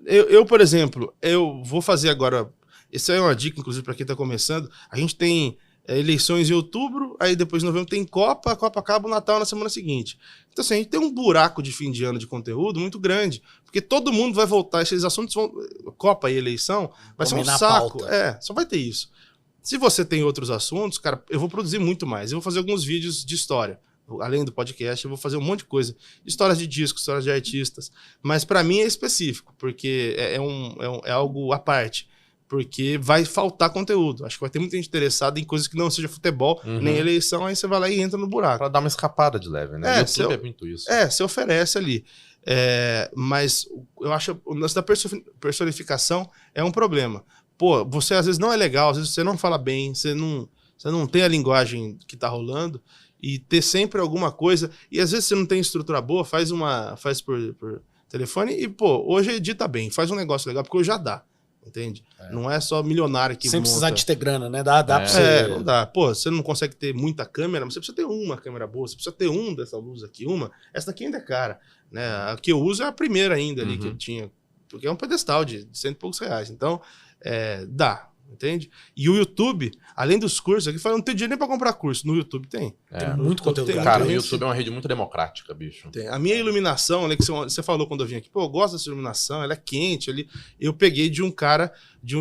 Eu, por exemplo, eu vou fazer agora... Essa é uma dica, inclusive, para quem tá começando. A gente tem eleições em outubro, aí depois de novembro tem Copa, a Copa acaba o Natal na semana seguinte. Então, assim, a gente tem um buraco de fim de ano de conteúdo muito grande, porque todo mundo vai voltar, esses assuntos vão... Copa e eleição vai ser um saco. Só vai ter isso. Se você tem outros assuntos, cara, eu vou produzir muito mais. Eu vou fazer alguns vídeos de história. Além do podcast, eu vou fazer um monte de coisa. Histórias de discos, histórias de artistas. Mas para mim é específico, porque é algo à parte. Porque vai faltar conteúdo. Acho que vai ter muita gente interessada em coisas que não seja futebol, nem eleição, aí você vai lá e entra no buraco. Pra dar uma escapada de leve, né? YouTube é muito isso. Você oferece ali. Mas eu acho o lance da personificação é um problema. Pô, você às vezes não é legal, às vezes você não fala bem, você não tem a linguagem que tá rolando, e ter sempre alguma coisa, e às vezes você não tem estrutura boa, faz por telefone, e pô, hoje edita bem, faz um negócio legal, porque hoje já dá, entende? Não é só milionário que sem monta. precisar de ter grana, né? Dá pra você... não dá. Pô, você não consegue ter muita câmera, mas você precisa ter uma câmera boa, você precisa ter dessa luz aqui, essa daqui ainda é cara, né? A que eu uso é a primeira ainda ali que eu tinha, porque é um pedestal de R$100 e poucos, então... dá, entende? E o YouTube, além dos cursos, aqui fala, não tem dinheiro nem pra comprar curso. No YouTube tem. Tem muito conteúdo. Cara, o YouTube é uma rede muito democrática, bicho. Tem. A minha iluminação, que você falou quando eu vim aqui, pô, eu gosto dessa iluminação, ela é quente ali. Eu peguei de um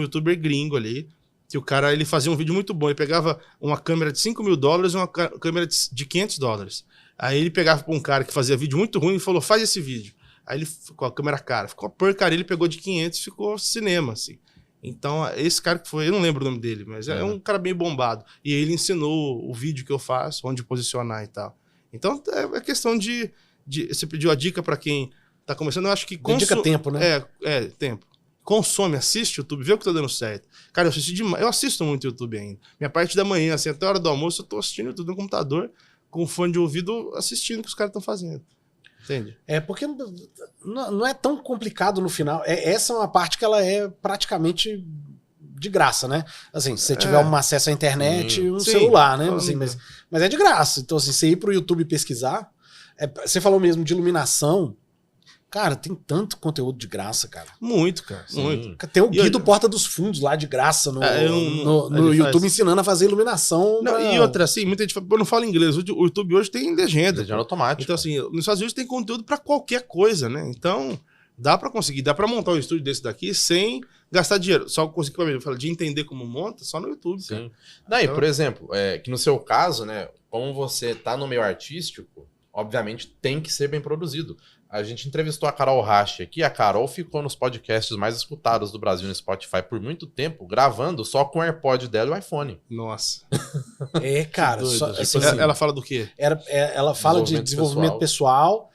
youtuber gringo ali, que o cara, ele fazia um vídeo muito bom. Ele pegava uma câmera de $5.000 e uma câmera de $500. Aí ele pegava pra um cara que fazia vídeo muito ruim e falou, faz esse vídeo. Aí ele, com a câmera cara, ficou uma porcaria, ele pegou de 500 e ficou cinema, assim. Então, esse cara que foi, eu não lembro o nome dele, mas é um cara bem bombado. E ele ensinou o vídeo que eu faço, onde posicionar e tal. Então, é questão de você pediu a dica para quem tá começando, eu acho que... Dedica tempo, né? Tempo. Consome, assiste o YouTube, vê o que tá dando certo. Cara, eu assisto muito YouTube ainda. Minha parte da manhã, assim, até a hora do almoço, eu tô assistindo YouTube no computador, com fone de ouvido, assistindo o que os caras estão fazendo. Entende? Porque não é tão complicado no final. Essa é uma parte que ela é praticamente de graça, né? Assim, se você tiver um acesso à internet e um celular, né? Assim, mas é de graça. Então, assim, você ir pro YouTube pesquisar... você falou mesmo de iluminação... Cara, tem tanto conteúdo de graça, cara. Muito, cara. Muito. Tem o Guido Porta dos Fundos lá de graça no YouTube ensinando a fazer iluminação. E outra, assim, muita gente fala, eu não falo inglês. O YouTube hoje tem legenda. Legenda automática. Então, assim, nos Estados Unidos tem conteúdo pra qualquer coisa, né? Então, dá pra conseguir. Dá pra montar um estúdio desse daqui sem gastar dinheiro. Só conseguir, como eu falo, de entender como monta, só no YouTube. Sim. Cara. Daí, por exemplo, que no seu caso, né, como você tá no meio artístico, obviamente tem que ser bem produzido. A gente entrevistou a Carol Rache aqui. A Carol ficou nos podcasts mais escutados do Brasil no Spotify por muito tempo, gravando só com o AirPod dela e o iPhone. Nossa. Cara. Assim, ela fala do quê? Ela fala de desenvolvimento pessoal.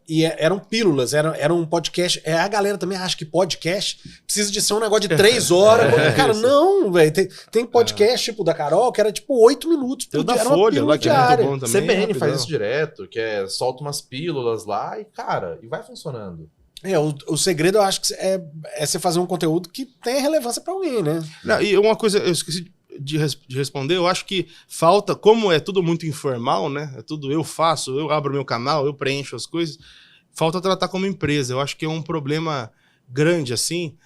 E eram pílulas, era um podcast. A galera também acha que podcast precisa de ser um negócio de 3 horas. Cara, não, velho. Tem podcast tipo da Carol que era tipo 8 minutos. Tem o da Folha, lá que é muito bom também. CBN faz isso direto, que solta umas pílulas lá e, cara, vai funcionando. O segredo eu acho que é você fazer um conteúdo que tenha relevância pra alguém, né? Não, e uma coisa, eu esqueci de responder, eu acho que falta, como é tudo muito informal, né? É tudo eu faço, eu abro meu canal, eu preencho as coisas, falta tratar como empresa. Eu acho que é um problema grande, assim,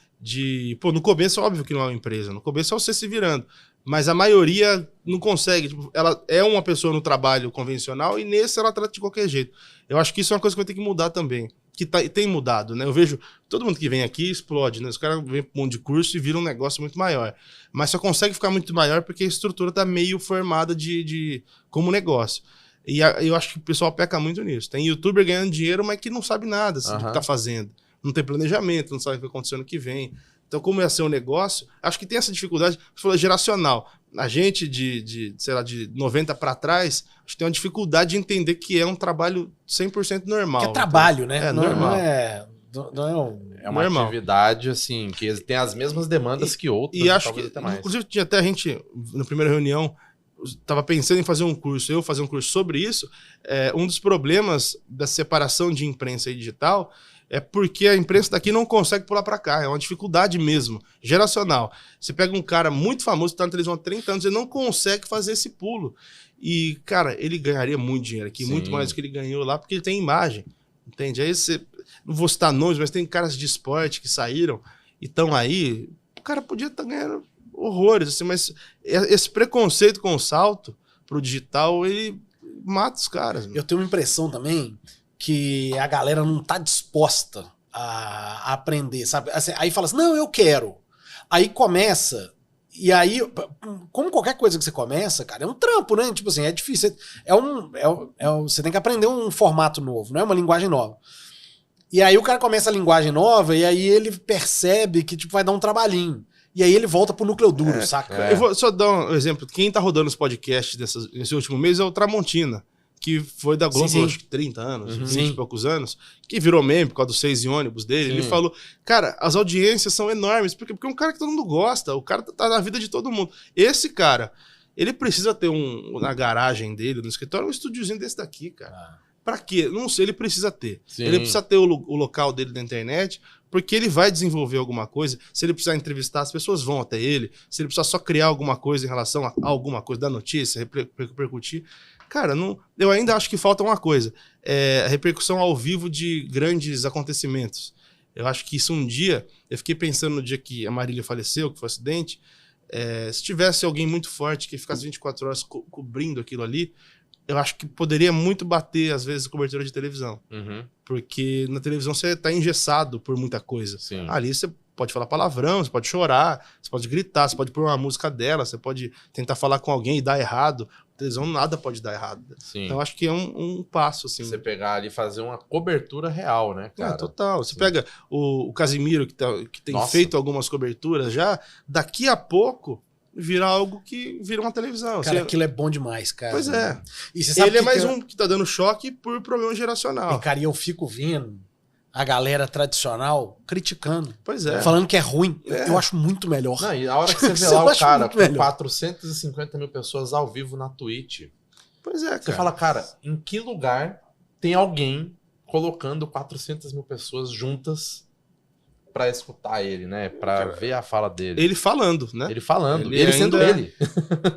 no começo, óbvio que não é uma empresa, no começo é você se virando, mas a maioria não consegue, tipo, ela é uma pessoa no trabalho convencional e nesse ela trata de qualquer jeito. Eu acho que isso é uma coisa que vai ter que mudar também, que tem mudado, né? Eu vejo todo mundo que vem aqui explode, né? Os caras vêm com um monte de curso e viram um negócio muito maior. Mas só consegue ficar muito maior porque a estrutura tá meio formada como negócio. E eu acho que o pessoal peca muito nisso. Tem youtuber ganhando dinheiro, mas que não sabe nada do que tá fazendo. Não tem planejamento, não sabe o que vai acontecer no que vem. Então, como ia ser um negócio, acho que tem essa dificuldade, você falou, geracional. a gente sei lá, de 90 para trás, a gente tem uma dificuldade de entender que é um trabalho 100% normal. Que é trabalho, né? É normal. É uma normal. atividade, assim, que tem as mesmas demandas que outras. E acho talvez que, até mais. inclusive, tinha até a gente, na primeira reunião, estava pensando em fazer um curso, sobre isso. Um dos problemas da separação de imprensa e digital é porque a imprensa daqui não consegue pular para cá. É uma dificuldade mesmo, geracional. Você pega um cara muito famoso que está na televisão há 30 anos, ele não consegue fazer esse pulo. E, cara, ele ganharia muito dinheiro aqui, muito mais do que ele ganhou lá, porque ele tem imagem. Entende? Aí você... Não vou citar nomes, mas tem caras de esporte que saíram e estão aí. O cara podia estar ganhando horrores, assim, mas esse preconceito com o salto pro digital, ele mata os caras. Eu tenho uma impressão também que a galera não tá disposta a aprender, sabe? Assim, aí fala assim, não, eu quero. Aí começa, e aí, como qualquer coisa que você começa, cara, é um trampo, né? Tipo assim, é difícil. Você tem que aprender um formato novo, não é uma linguagem nova. E aí o cara começa a linguagem nova e aí ele percebe que tipo, vai dar um trabalhinho. E aí ele volta pro núcleo duro, saca? Eu vou só dar um exemplo. Quem tá rodando os podcasts nesse último mês é o Tramontina, que foi da Globo, acho que 30 anos, 20 e poucos anos, que virou meme por causa dos 6 em ônibus dele. Sim. Ele falou, cara, as audiências são enormes, porque é um cara que todo mundo gosta, o cara tá na vida de todo mundo. Esse cara, ele precisa ter na garagem dele, no escritório, um estúdiozinho desse daqui, cara. Pra quê? Não sei, ele precisa ter. Sim. Ele precisa ter o local dele na internet, porque ele vai desenvolver alguma coisa. Se ele precisar entrevistar, as pessoas vão até ele. Se ele precisar só criar alguma coisa em relação a alguma coisa da notícia, repercutir. Cara, eu ainda acho que falta uma coisa. A repercussão ao vivo de grandes acontecimentos. Eu acho que isso um dia... Eu fiquei pensando no dia que a Marília faleceu, que foi um acidente. Se tivesse alguém muito forte que ficasse 24 horas cobrindo aquilo ali, eu acho que poderia muito bater, às vezes, a cobertura de televisão. Porque na televisão você tá engessado por muita coisa. Sim. Ali você pode falar palavrão, você pode chorar, você pode gritar, você pode pôr uma música dela, você pode tentar falar com alguém e dar errado. Na televisão nada pode dar errado. Sim. Então eu acho que é um passo, assim. Você pegar ali e fazer uma cobertura real, né, cara? Total. Você pega o Casimiro, que tem feito algumas coberturas já, daqui a pouco... virar algo que vira uma televisão. Cara, aquilo é bom demais, cara. Pois é. E você sabe ele é mais um que tá dando choque por problema geracional. E, cara, eu fico vendo a galera tradicional criticando. Pois é. Falando que é ruim. Eu acho muito melhor. Não, e a hora que você vê lá o cara com 450 mil pessoas ao vivo na Twitch. Pois é, cara. Você fala, cara, em que lugar tem alguém colocando 400 mil pessoas juntas pra escutar ele, né? Pra ver a fala dele. Ele falando, né? Ele falando. Ele sendo ele.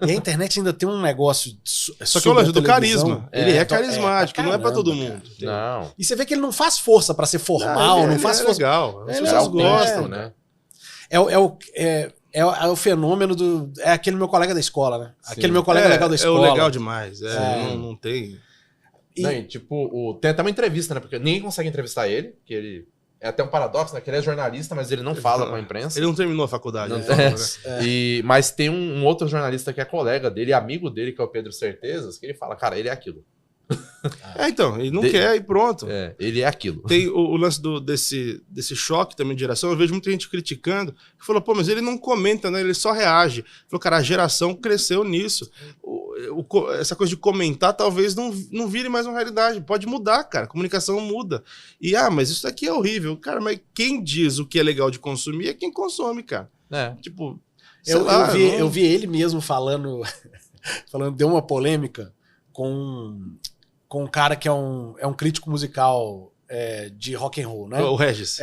E a internet ainda tem um negócio... Só que é o lance do carisma. Ele é carismático, não é pra todo mundo. Não. E você vê que ele não faz força pra ser formal, não faz força... legal. As pessoas gostam, né? É o fenômeno do... É aquele meu colega da escola, né? Sim. Aquele meu colega legal da escola. É o legal demais. Não tem... Não, e, tipo, tem até uma entrevista, né? Porque ninguém consegue entrevistar ele, porque ele... É até um paradoxo, né? Que ele é jornalista, mas ele não fala com a imprensa. Ele não terminou a faculdade. Mas tem um outro jornalista que é colega dele, amigo dele, que é o Pedro Certezas, que ele fala, cara, ele é aquilo. Então, ele não quer e pronto. Ele é aquilo. Tem o lance desse choque também de geração. Eu vejo muita gente criticando, que falou, pô, mas ele não comenta, né? Ele só reage. Falou, cara, a geração cresceu nisso. Essa coisa de comentar talvez não vire mais uma realidade. Pode mudar, cara. A comunicação muda. E, mas isso aqui é horrível. Cara, mas quem diz o que é legal de consumir é quem consome, cara. Tipo, eu vi ele mesmo falando, deu uma polêmica com um cara que é um crítico musical de rock and roll, né? O Regis.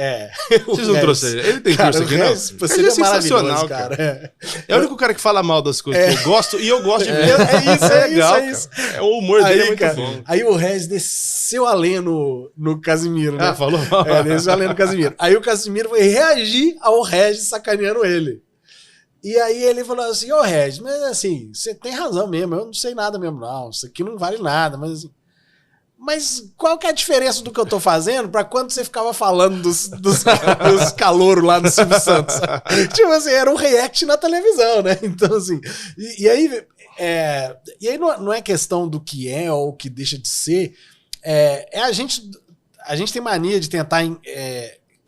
Vocês não trouxeram ele? Ele tem curso aqui, Regis, não? Você é sensacional, cara. É o único cara que fala mal das coisas que eu gosto e eu gosto de ver. É legal, isso. O humor dele é muito bom. Aí o Regis desceu a lenha no Casimiro, né? Falou? Desceu a lenha no Casimiro. Aí o Casimiro foi reagir ao Regis sacaneando ele. E aí ele falou assim, Regis, mas assim, você tem razão mesmo, eu não sei nada mesmo não, isso aqui não vale nada, mas assim... Mas qual que é a diferença do que eu tô fazendo pra quando você ficava falando dos calouros lá no Silvio Santos? Tipo assim, era um react na televisão, né? Então, assim... E aí não é questão do que é ou o que deixa de ser, a gente tem mania de tentar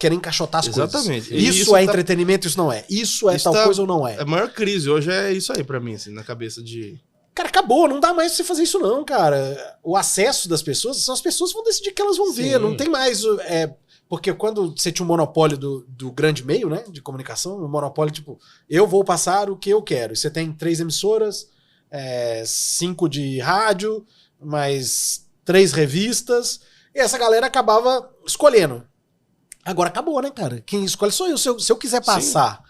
querer encaixotar as coisas. Exatamente. Isso é entretenimento, isso não é. Isso é tal coisa ou não é. A maior crise hoje é isso aí pra mim, assim, na cabeça de... Cara, acabou, não dá mais pra você fazer isso não, cara. O acesso das pessoas, são as pessoas que vão decidir o que elas vão ver, não tem mais... porque quando você tinha um monopólio do grande meio, né, de comunicação, um monopólio tipo, eu vou passar o que eu quero. E você tem 3 emissoras, 5 de rádio, mais 3 revistas, e essa galera acabava escolhendo. Agora acabou, né, cara? Quem escolhe sou eu. Se eu quiser passar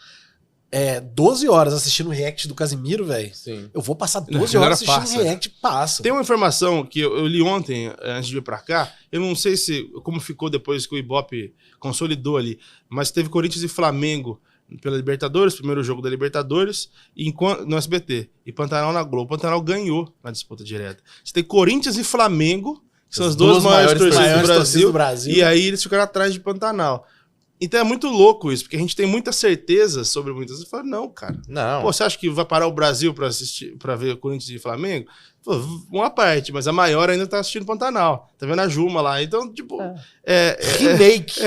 12 horas assistindo o react do Casimiro, velho, eu vou passar 12 horas assistindo o react, passa. Tem uma informação que eu li ontem, antes de vir pra cá, eu não sei como ficou depois que o Ibope consolidou ali, mas teve Corinthians e Flamengo pela Libertadores, primeiro jogo da Libertadores, no SBT, e Pantanal na Globo. Pantanal ganhou na disputa direta. Você tem Corinthians e Flamengo, que são as duas maiores torcidas do Brasil, e aí eles ficaram atrás de Pantanal. Então é muito louco isso, porque a gente tem muita certeza sobre muitas coisas. Fala, não, cara. Não. Pô, você acha que vai parar o Brasil pra assistir, para ver Corinthians e Flamengo? Pô, uma parte, mas a maior ainda tá assistindo Pantanal. Tá vendo a Juma lá. Então, tipo... Remake.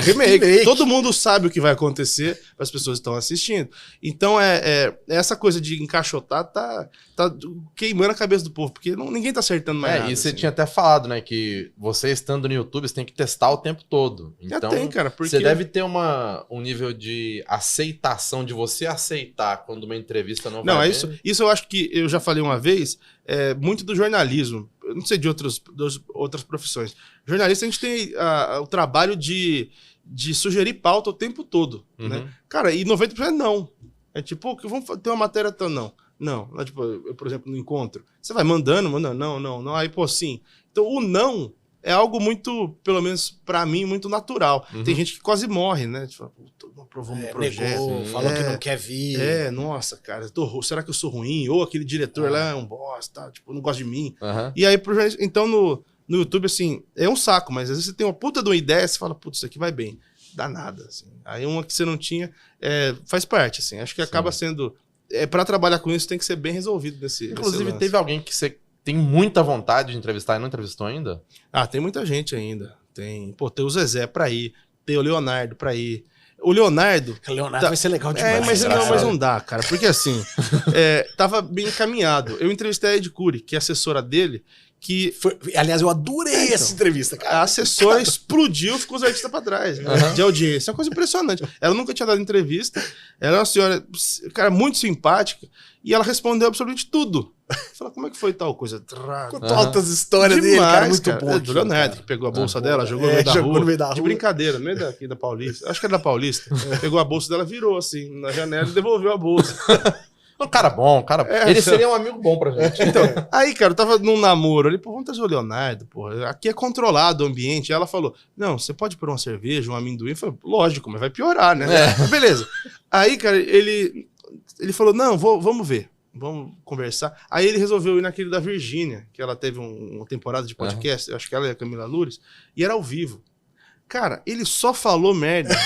Remake. Todo mundo sabe o que vai acontecer, as pessoas estão assistindo. Então, essa coisa de encaixotar tá queimando a cabeça do povo, porque ninguém tá acertando mais nada. E você assim. tinha até falado, né, que você estando no YouTube, você tem que testar o tempo todo. Então, tem, cara, porque... você deve ter um nível de aceitação, de você aceitar quando uma entrevista não vai Não, bem. isso eu acho que eu já falei uma vez, muito do jornalismo, eu não sei de outras profissões. Jornalista, a gente tem o trabalho de sugerir pauta o tempo todo, né? Cara, e 90% não. É tipo, vamos ter uma matéria tão... Não, tipo, eu, por exemplo, no encontro, você vai mandando, não, aí, pô, sim. Então, o não é algo muito, pelo menos pra mim, muito natural. Tem gente que quase morre, né? Tipo, não aprovou meu projeto. Negou, falou que não quer vir. Nossa, cara, será que eu sou ruim? Ou aquele diretor lá é um bosta, tipo, não gosta de mim. Uhum. E aí, então, no YouTube, assim, é um saco, mas às vezes você tem uma puta de uma ideia, você fala, putz, isso aqui vai bem. Dá nada, assim. Aí uma que você não tinha, faz parte, assim. Acho que acaba sendo... pra trabalhar com isso tem que ser bem resolvido nesse Inclusive, lance. teve alguém que você tem muita vontade de entrevistar e não entrevistou ainda? Tem muita gente ainda. Tem o Zezé pra ir, tem o Leonardo pra ir. O Leonardo vai ser legal demais. Mas não dá, cara. Porque assim, tava bem encaminhado. Eu entrevistei a Ed Cury, que é assessora dele, que... Aliás, eu adorei essa entrevista, cara. A assessora explodiu, ficou os artistas pra trás, né, de audiência. É uma coisa impressionante. Ela nunca tinha dado entrevista. Ela é uma senhora, cara, muito simpática. E ela respondeu absolutamente tudo. Falou, como é que foi tal coisa? Contou altas histórias dele, cara. Muito bom. Do Leonardo, que pegou a bolsa dela, jogou no meio da rua. De brincadeira, no meio daqui da Paulista. Acho que era da Paulista. Pegou a bolsa dela, virou assim, na janela e devolveu a bolsa. Um cara bom, ele seria um amigo bom pra gente. Então, aí, cara, eu tava num namoro ali, vamos trazer o Leonardo, porra. Aqui é controlado o ambiente. Aí ela falou, não, você pode pôr uma cerveja, um amendoim? Eu falei, lógico, mas vai piorar, né? Mas beleza. Aí, cara, ele falou, não, vamos ver. Vamos conversar. Aí ele resolveu ir naquele da Virgínia, que ela teve uma temporada de podcast, eu acho que ela e a Camila Loures, e era ao vivo. Cara, ele só falou merda.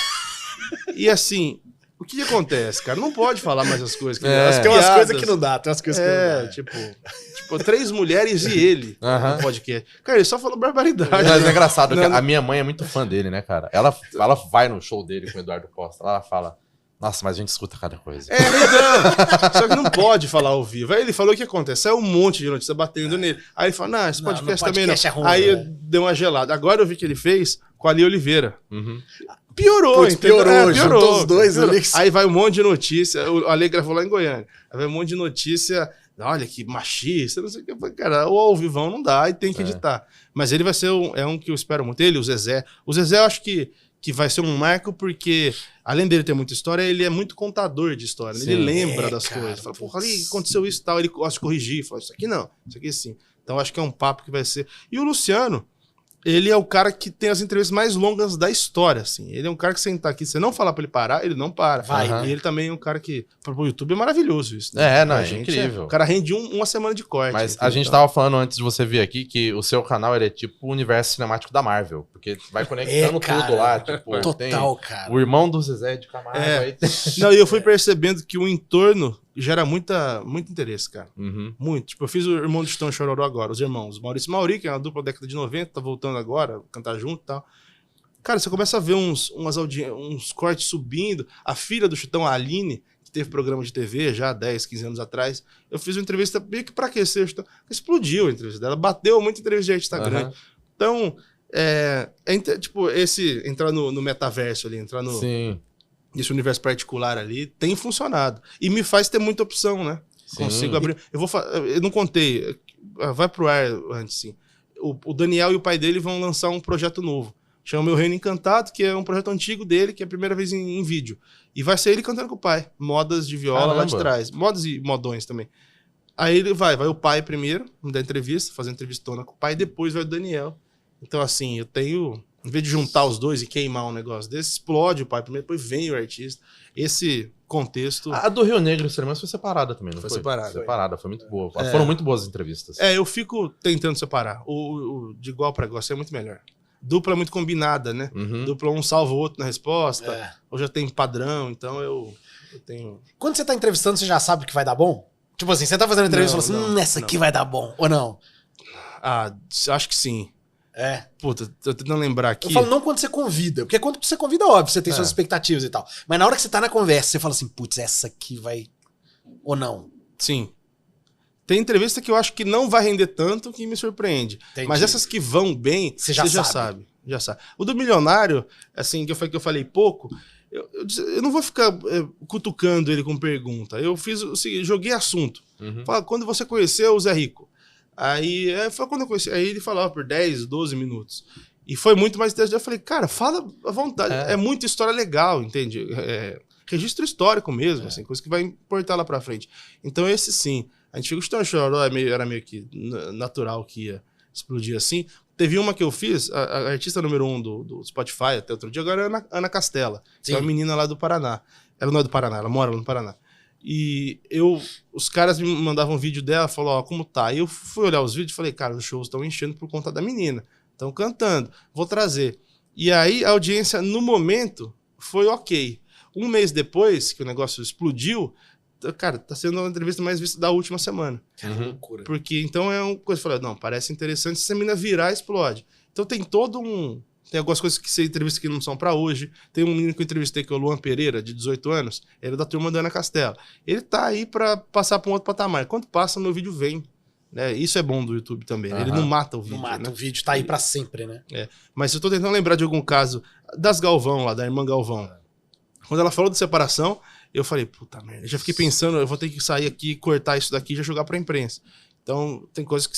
E assim... O que acontece, cara? Não pode falar mais as coisas. Tem umas coisas que não dá, tem umas coisas que não dá. Tipo, 3 mulheres e ele no podcast. Cara, ele só falou barbaridade. Mas é engraçado, que a minha mãe é muito fã dele, né, cara? Ela vai no show dele com o Eduardo Costa, ela fala, nossa, mas a gente escuta cada coisa. Então, só que não pode falar ao vivo. Aí ele falou o que acontece, é um monte de notícia batendo nele. Aí ele falou, esse podcast também não. É ruim, aí deu uma gelada. Agora eu vi que ele fez com a Lia Oliveira. Piorou, piorou, juntou os dois ali. Aí vai um monte de notícia. O Ale gravou lá em Goiânia. Aí vai um monte de notícia. Olha que machista, não sei o que. Cara, ou ao vivão não dá e tem que editar. Mas ele vai ser um que eu espero muito. Ele, o Zezé. O Zezé eu acho que vai ser um marco porque, além dele ter muita história, ele é muito contador de história. Sim. Ele lembra das coisas. Fala, porra, ali aconteceu isso e tal. Ele gosta de corrigir. Fala, isso aqui não, isso aqui sim. Então acho que é um papo que vai ser. E o Luciano. Ele é o cara que tem as entrevistas mais longas da história, assim. Ele é um cara que você sentar aqui, você não falar pra ele parar, ele não para. E ele também é um cara que... Pro YouTube é maravilhoso isso. Né? É incrível. O cara rende uma semana de corte. Mas a gente tava falando antes de você vir aqui que o seu canal ele é tipo o universo cinemático da Marvel. Porque vai conectando tudo lá. Tipo, total, cara. O irmão do Zezé de Camargo. Aí tem... Não, e eu fui percebendo que o entorno gera muito interesse, cara. Muito. Tipo, eu fiz o Irmão do Chitão Chororó agora, os irmãos. Maurício e Mauri, que é uma dupla da década de 90, tá voltando agora, cantar junto e tal. Cara, você começa a ver uns cortes subindo. A filha do Chutão, a Aline, que teve programa de TV já 10, 15 anos atrás, eu fiz uma entrevista meio que pra aquecer o Chutão. Explodiu a entrevista dela, bateu muita entrevista de Instagram. Então, tipo, entrar no metaverso ali, entrar no... Sim. Esse universo particular ali, tem funcionado. E me faz ter muita opção, né? Sim. Consigo abrir... Eu não contei, vai pro ar antes, sim. O Daniel e o pai dele vão lançar um projeto novo. Chama Meu Reino Encantado, que é um projeto antigo dele, que é a primeira vez em vídeo. E vai ser ele cantando com o pai. Modas de viola lá de trás. Modas e modões também. Aí ele vai o pai primeiro, me dar entrevista, fazer entrevistona com o pai, e depois vai o Daniel. Então, assim, eu tenho... Em vez de juntar os dois e queimar um negócio desse, explode o pai primeiro, depois vem o artista. Esse contexto... A do Rio Negro, mas foi separada também, não foi? Foi separada. Separada, foi muito boa. Foram muito boas as entrevistas. Eu fico tentando separar. O de igual para igual é muito melhor. Dupla é muito combinada, né? Dupla um salva o outro na resposta, ou já tem padrão, então eu tenho... Quando você tá entrevistando, você já sabe que vai dar bom? Tipo assim, você tá fazendo entrevista e fala assim, essa aqui vai dar bom, ou não? Acho que sim. Puta, tô tentando lembrar aqui. Eu falo não quando você convida, porque quando você convida, óbvio, você tem suas expectativas e tal. Mas na hora que você tá na conversa, você fala assim, putz, essa aqui vai... Ou não? Sim. Tem entrevista que eu acho que não vai render tanto que me surpreende. Entendi. Mas essas que vão bem, você já sabe. Já sabe. O do milionário, assim, que eu falei pouco, eu não vou ficar cutucando ele com pergunta. Eu fiz o seguinte, joguei assunto. Fala, quando você conheceu o Zé Rico? Aí, foi quando eu conheci. Aí ele falava por 10, 12 minutos. E foi muito mais interessante. Eu falei, cara, fala à vontade. É muita história legal, entende? Registro histórico mesmo, assim, coisa que vai importar lá pra frente. Então, esse sim. A gente fica o chororó, era meio que natural que ia explodir assim. Teve uma que eu fiz, a artista número 1 do Spotify até outro dia, agora é a Ana Castela, que é uma menina lá do Paraná. Ela não é do Paraná, ela mora lá no Paraná. E os caras me mandavam um vídeo dela, falaram, ó, como tá? E eu fui olhar os vídeos e falei, cara, os shows estão enchendo por conta da menina. Estão cantando, vou trazer. E aí a audiência, no momento, foi ok. Um mês depois, que o negócio explodiu, cara, tá sendo a entrevista mais vista da última semana. Que loucura. Porque então é uma coisa, eu falei, não, parece interessante, se a menina virar, explode. Então tem tem algumas coisas que você entrevista que não são pra hoje. Tem um menino que eu entrevistei, que é o Luan Pereira, de 18 anos, ele é da turma da Ana Castela. Ele tá aí pra passar pra um outro patamar. Quando passa, meu vídeo vem. Né? Isso é bom do YouTube também, né? Ele não mata o vídeo. Não mata, né? O vídeo tá aí pra sempre, né? Mas eu tô tentando lembrar de algum caso das Galvão lá, da irmã Galvão. Quando ela falou de separação, eu falei, puta merda, eu já fiquei pensando, eu vou ter que sair aqui, cortar isso daqui e já jogar pra imprensa. Então, tem coisas que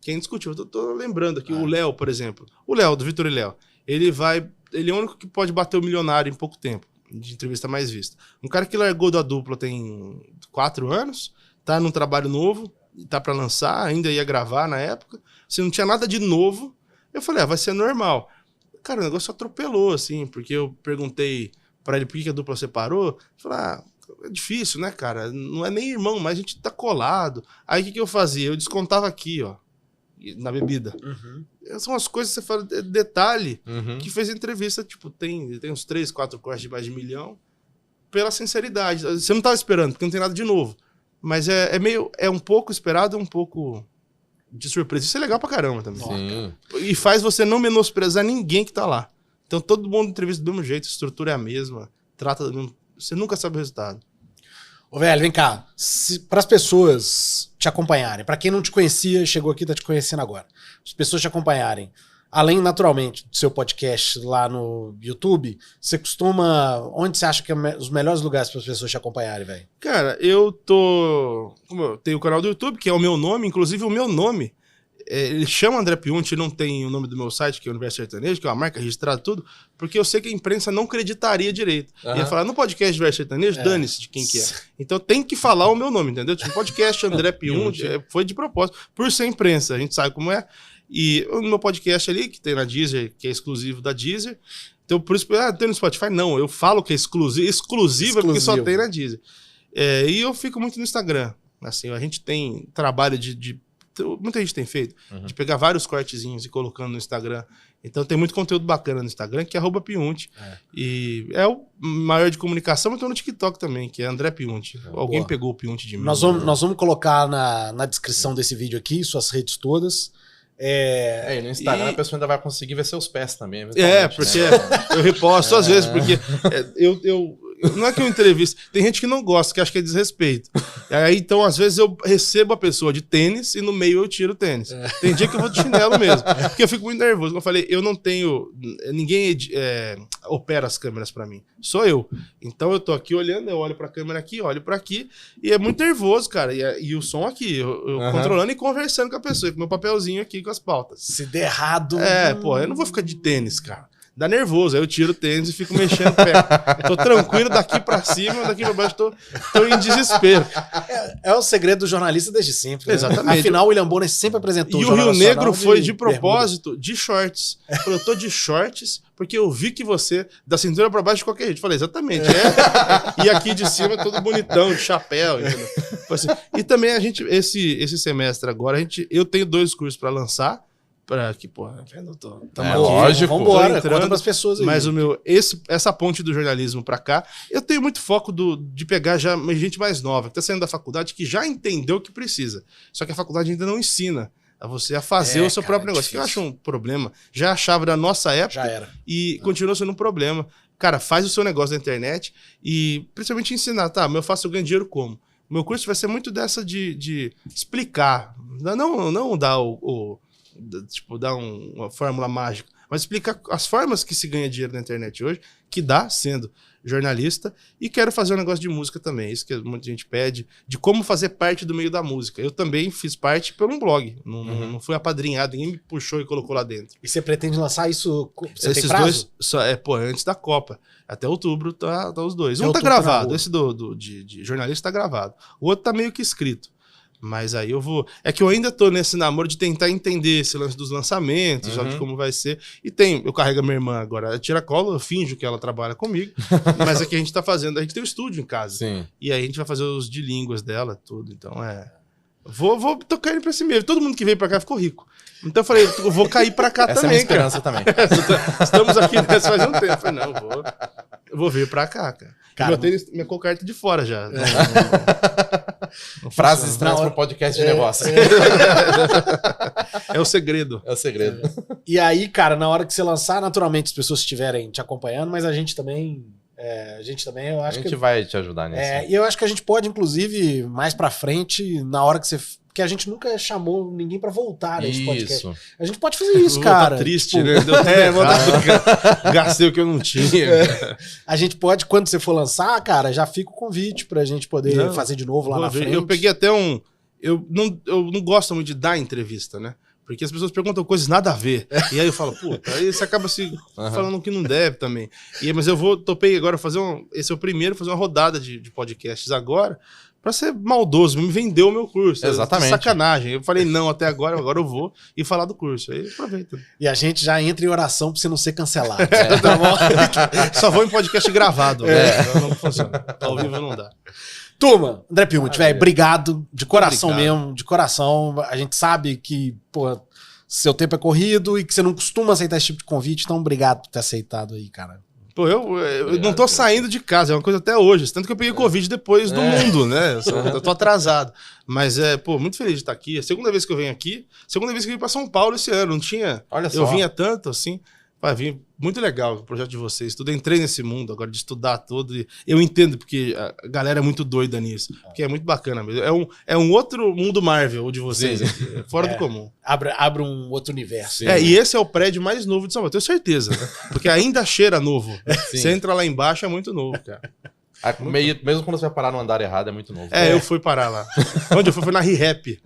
que é indiscutível. Eu tô lembrando aqui, o Léo, por exemplo. O Léo, do Vitor e Léo. Ele é o único que pode bater o milionário em pouco tempo, de entrevista mais vista. Um cara que largou da dupla tem 4 anos, tá num trabalho novo, tá pra lançar, ainda ia gravar na época. Se não tinha nada de novo, eu falei, vai ser normal. Cara, o negócio atropelou, assim, porque eu perguntei pra ele por que a dupla separou. Ele falou, é difícil, né, cara? Não é nem irmão, mas a gente tá colado. Aí o que eu fazia? Eu descontava aqui, ó, na bebida. São as coisas que você fala, detalhe, que fez a entrevista, tipo, tem uns 3, 4 cortes de mais de 1 milhão, pela sinceridade. Você não tava esperando, porque não tem nada de novo. Mas é um pouco esperado, um pouco de surpresa. Isso é legal pra caramba também. Sim. E faz você não menosprezar ninguém que tá lá. Então todo mundo entrevista do mesmo jeito, a estrutura é a mesma, trata do mesmo... Você nunca sabe o resultado. Ô, velho, vem cá. Para as pessoas te acompanharem, para quem não te conhecia, chegou aqui e tá te conhecendo agora. As pessoas te acompanharem, além, naturalmente, do seu podcast lá no YouTube, você costuma... Onde você acha que é os melhores lugares para as pessoas te acompanharem, velho? Cara, como eu tenho o canal do YouTube, que é o meu nome, inclusive o meu nome, ele chama André Piunti, não tem o nome do meu site, que é o Universo Sertanejo, que é uma marca registrada, tudo, porque eu sei que a imprensa não acreditaria direito. Ia falar, no podcast Universo Sertanejo, dane-se de quem que é. Então tem que falar o meu nome, entendeu? Tipo, podcast André Piunti, foi de propósito, por ser imprensa, a gente sabe como é. E no meu podcast ali, que tem na Deezer, que é exclusivo da Deezer, então por isso, tem no Spotify? Não, eu falo que é exclusivo é porque só tem na Deezer. E eu fico muito no Instagram. Assim, a gente tem trabalho muita gente tem feito, de pegar vários cortezinhos e colocando no Instagram. Então tem muito conteúdo bacana no Instagram, que é @Piunti. E é o maior de comunicação, mas tô no TikTok também, que é André Piunti. Alguém pegou o Piunti de mim. Nós vamos colocar na descrição desse vídeo aqui, suas redes todas. E no Instagram a pessoa ainda vai conseguir ver seus pés também. Porque eu reposto às vezes, porque não é que eu entrevisto. Tem gente que não gosta, que acha que é desrespeito. Aí, então, às vezes, eu recebo a pessoa de tênis e no meio eu tiro o tênis. Tem dia que eu vou de chinelo mesmo. Porque eu fico muito nervoso. Como eu falei, eu não tenho... Ninguém opera as câmeras pra mim. Sou eu. Então, eu tô aqui olhando, eu olho pra câmera aqui, olho pra aqui. E é muito nervoso, cara. E o som aqui, eu controlando e conversando com a pessoa, com meu papelzinho aqui, com as pautas. Se der errado... eu não vou ficar de tênis, cara. Dá nervoso, aí eu tiro o tênis e fico mexendo o pé. Tô tranquilo daqui pra cima, daqui pra baixo, tô em desespero. É o segredo do jornalista desde sempre. Né? Exatamente. Afinal, o William Bonner sempre apresentou o Jornal Rio Nacional Negro foi de bermuda. propósito de shorts. Eu tô de shorts porque eu vi que você, da cintura pra baixo de qualquer jeito. Falei, exatamente, E aqui de cima todo bonitão, de chapéu, entendeu? Assim, e também a gente, esse semestre agora, eu tenho 2 cursos pra lançar. Lógico. Vambora, conta pras pessoas aí. Mas essa ponte do jornalismo pra cá, eu tenho muito foco de pegar já gente mais nova, que tá saindo da faculdade, que já entendeu o que precisa. Só que a faculdade ainda não ensina a você a fazer o seu próprio negócio. Que eu acho um problema. Já achava da nossa época já era. E continua sendo um problema. Cara, faz o seu negócio na internet e principalmente ensinar, eu ganho dinheiro como? O meu curso vai ser muito dessa de explicar. Não dar dar uma fórmula mágica, mas explicar as formas que se ganha dinheiro na internet hoje, que dá sendo jornalista, e quero fazer um negócio de música também, isso que muita gente pede, de como fazer parte do meio da música. Eu também fiz parte por um blog, não fui apadrinhado, ninguém me puxou e colocou lá dentro. E você pretende lançar isso? Você Esses tem prazo? dois, antes da Copa. Até outubro tá os dois. Um tá outubro gravado, esse de jornalista tá gravado. O outro tá meio que escrito. Mas aí eu vou... É que eu ainda tô nesse namoro de tentar entender esse lance dos lançamentos, já de como vai ser. E eu carrego a minha irmã agora, ela tira a cola, eu finjo que ela trabalha comigo. Mas aqui a gente tá fazendo... A gente tem um estúdio em casa. Sim. E aí a gente vai fazer os de línguas dela, tudo. Então Vou tocar ele pra si mesmo. Todo mundo que veio pra cá ficou rico. Então eu falei, eu vou cair pra cá Essa também, é a minha esperança também. Estamos aqui nessa faz um tempo. Eu falei, não, eu vou vir pra cá, cara. Cara, minha cocarta de fora já. Não Frases estranhas pro podcast de negócio. É o segredo. É o segredo. E aí, cara, na hora que você lançar, naturalmente as pessoas estiverem te acompanhando, mas a gente também, eu acho a gente vai te ajudar nisso. E eu acho que a gente pode, inclusive, mais pra frente, na hora que você... Porque a gente nunca chamou ninguém pra voltar nesse podcast. A gente pode fazer isso, cara. Triste, né? Deu gastei o que eu não tinha. A gente pode, quando você for lançar, cara, já fica o convite pra gente poder fazer de novo lá na frente. Eu peguei até eu não gosto muito de dar entrevista, né? Porque as pessoas perguntam coisas nada a ver. E aí eu falo, puta, aí você acaba falando que não deve também. Mas topei agora esse é o primeiro, fazer uma rodada de podcasts agora, pra ser maldoso, me vendeu o meu curso. Exatamente. Sacanagem. Eu falei não até agora eu vou e falar do curso. Aí aproveita. E a gente já entra em oração pra você não ser cancelado. Tá bom? Só vou em podcast gravado. Não funciona. Ao vivo não dá. Turma, André Pilmuth, velho, obrigado. De coração mesmo, de coração. A gente sabe que, seu tempo é corrido e que você não costuma aceitar esse tipo de convite, então obrigado por ter aceitado aí, cara. Eu não tô saindo de casa, é uma coisa até hoje. Tanto que eu peguei Covid depois do mundo, né? Eu tô atrasado. Mas muito feliz de estar aqui. É a segunda vez que eu venho aqui. Segunda vez que eu vim pra São Paulo esse ano. Não tinha. Olha só. Eu vinha tanto assim. Vim muito legal o projeto de vocês. Tudo. Eu entrei nesse mundo agora de estudar tudo. E eu entendo porque a galera é muito doida nisso. Porque é muito bacana mesmo. É um outro mundo Marvel o de vocês. É fora do comum. Abre um outro universo. Sim. E esse é o prédio mais novo de São Paulo. Tenho certeza, né? Porque ainda cheira novo. Você entra lá embaixo, é muito novo, cara. Mesmo quando você vai parar no andar errado, é muito novo. Eu fui parar lá. Onde eu fui? Foi na ReHap.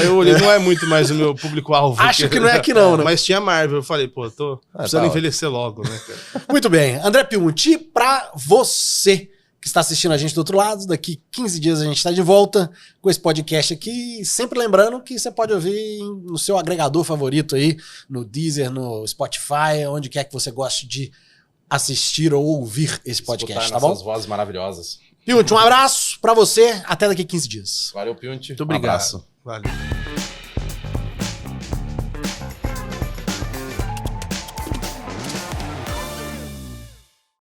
Eu olhei, não é muito mais o meu público-alvo. Acho que não é aqui não, né? Mas tinha Marvel. Eu falei, tô precisando envelhecer logo, né, cara? Muito bem. André Pilmuth, pra você que está assistindo a gente do outro lado, daqui 15 dias a gente está de volta com esse podcast aqui. Sempre lembrando que você pode ouvir no seu agregador favorito aí, no Deezer, no Spotify, onde quer que você goste de assistir ou ouvir esse podcast, tá bom? Essas vozes maravilhosas. Pilmuth, um abraço pra você. Até daqui 15 dias. Valeu, Pilmuth. Muito obrigado. Um abraço. Valeu.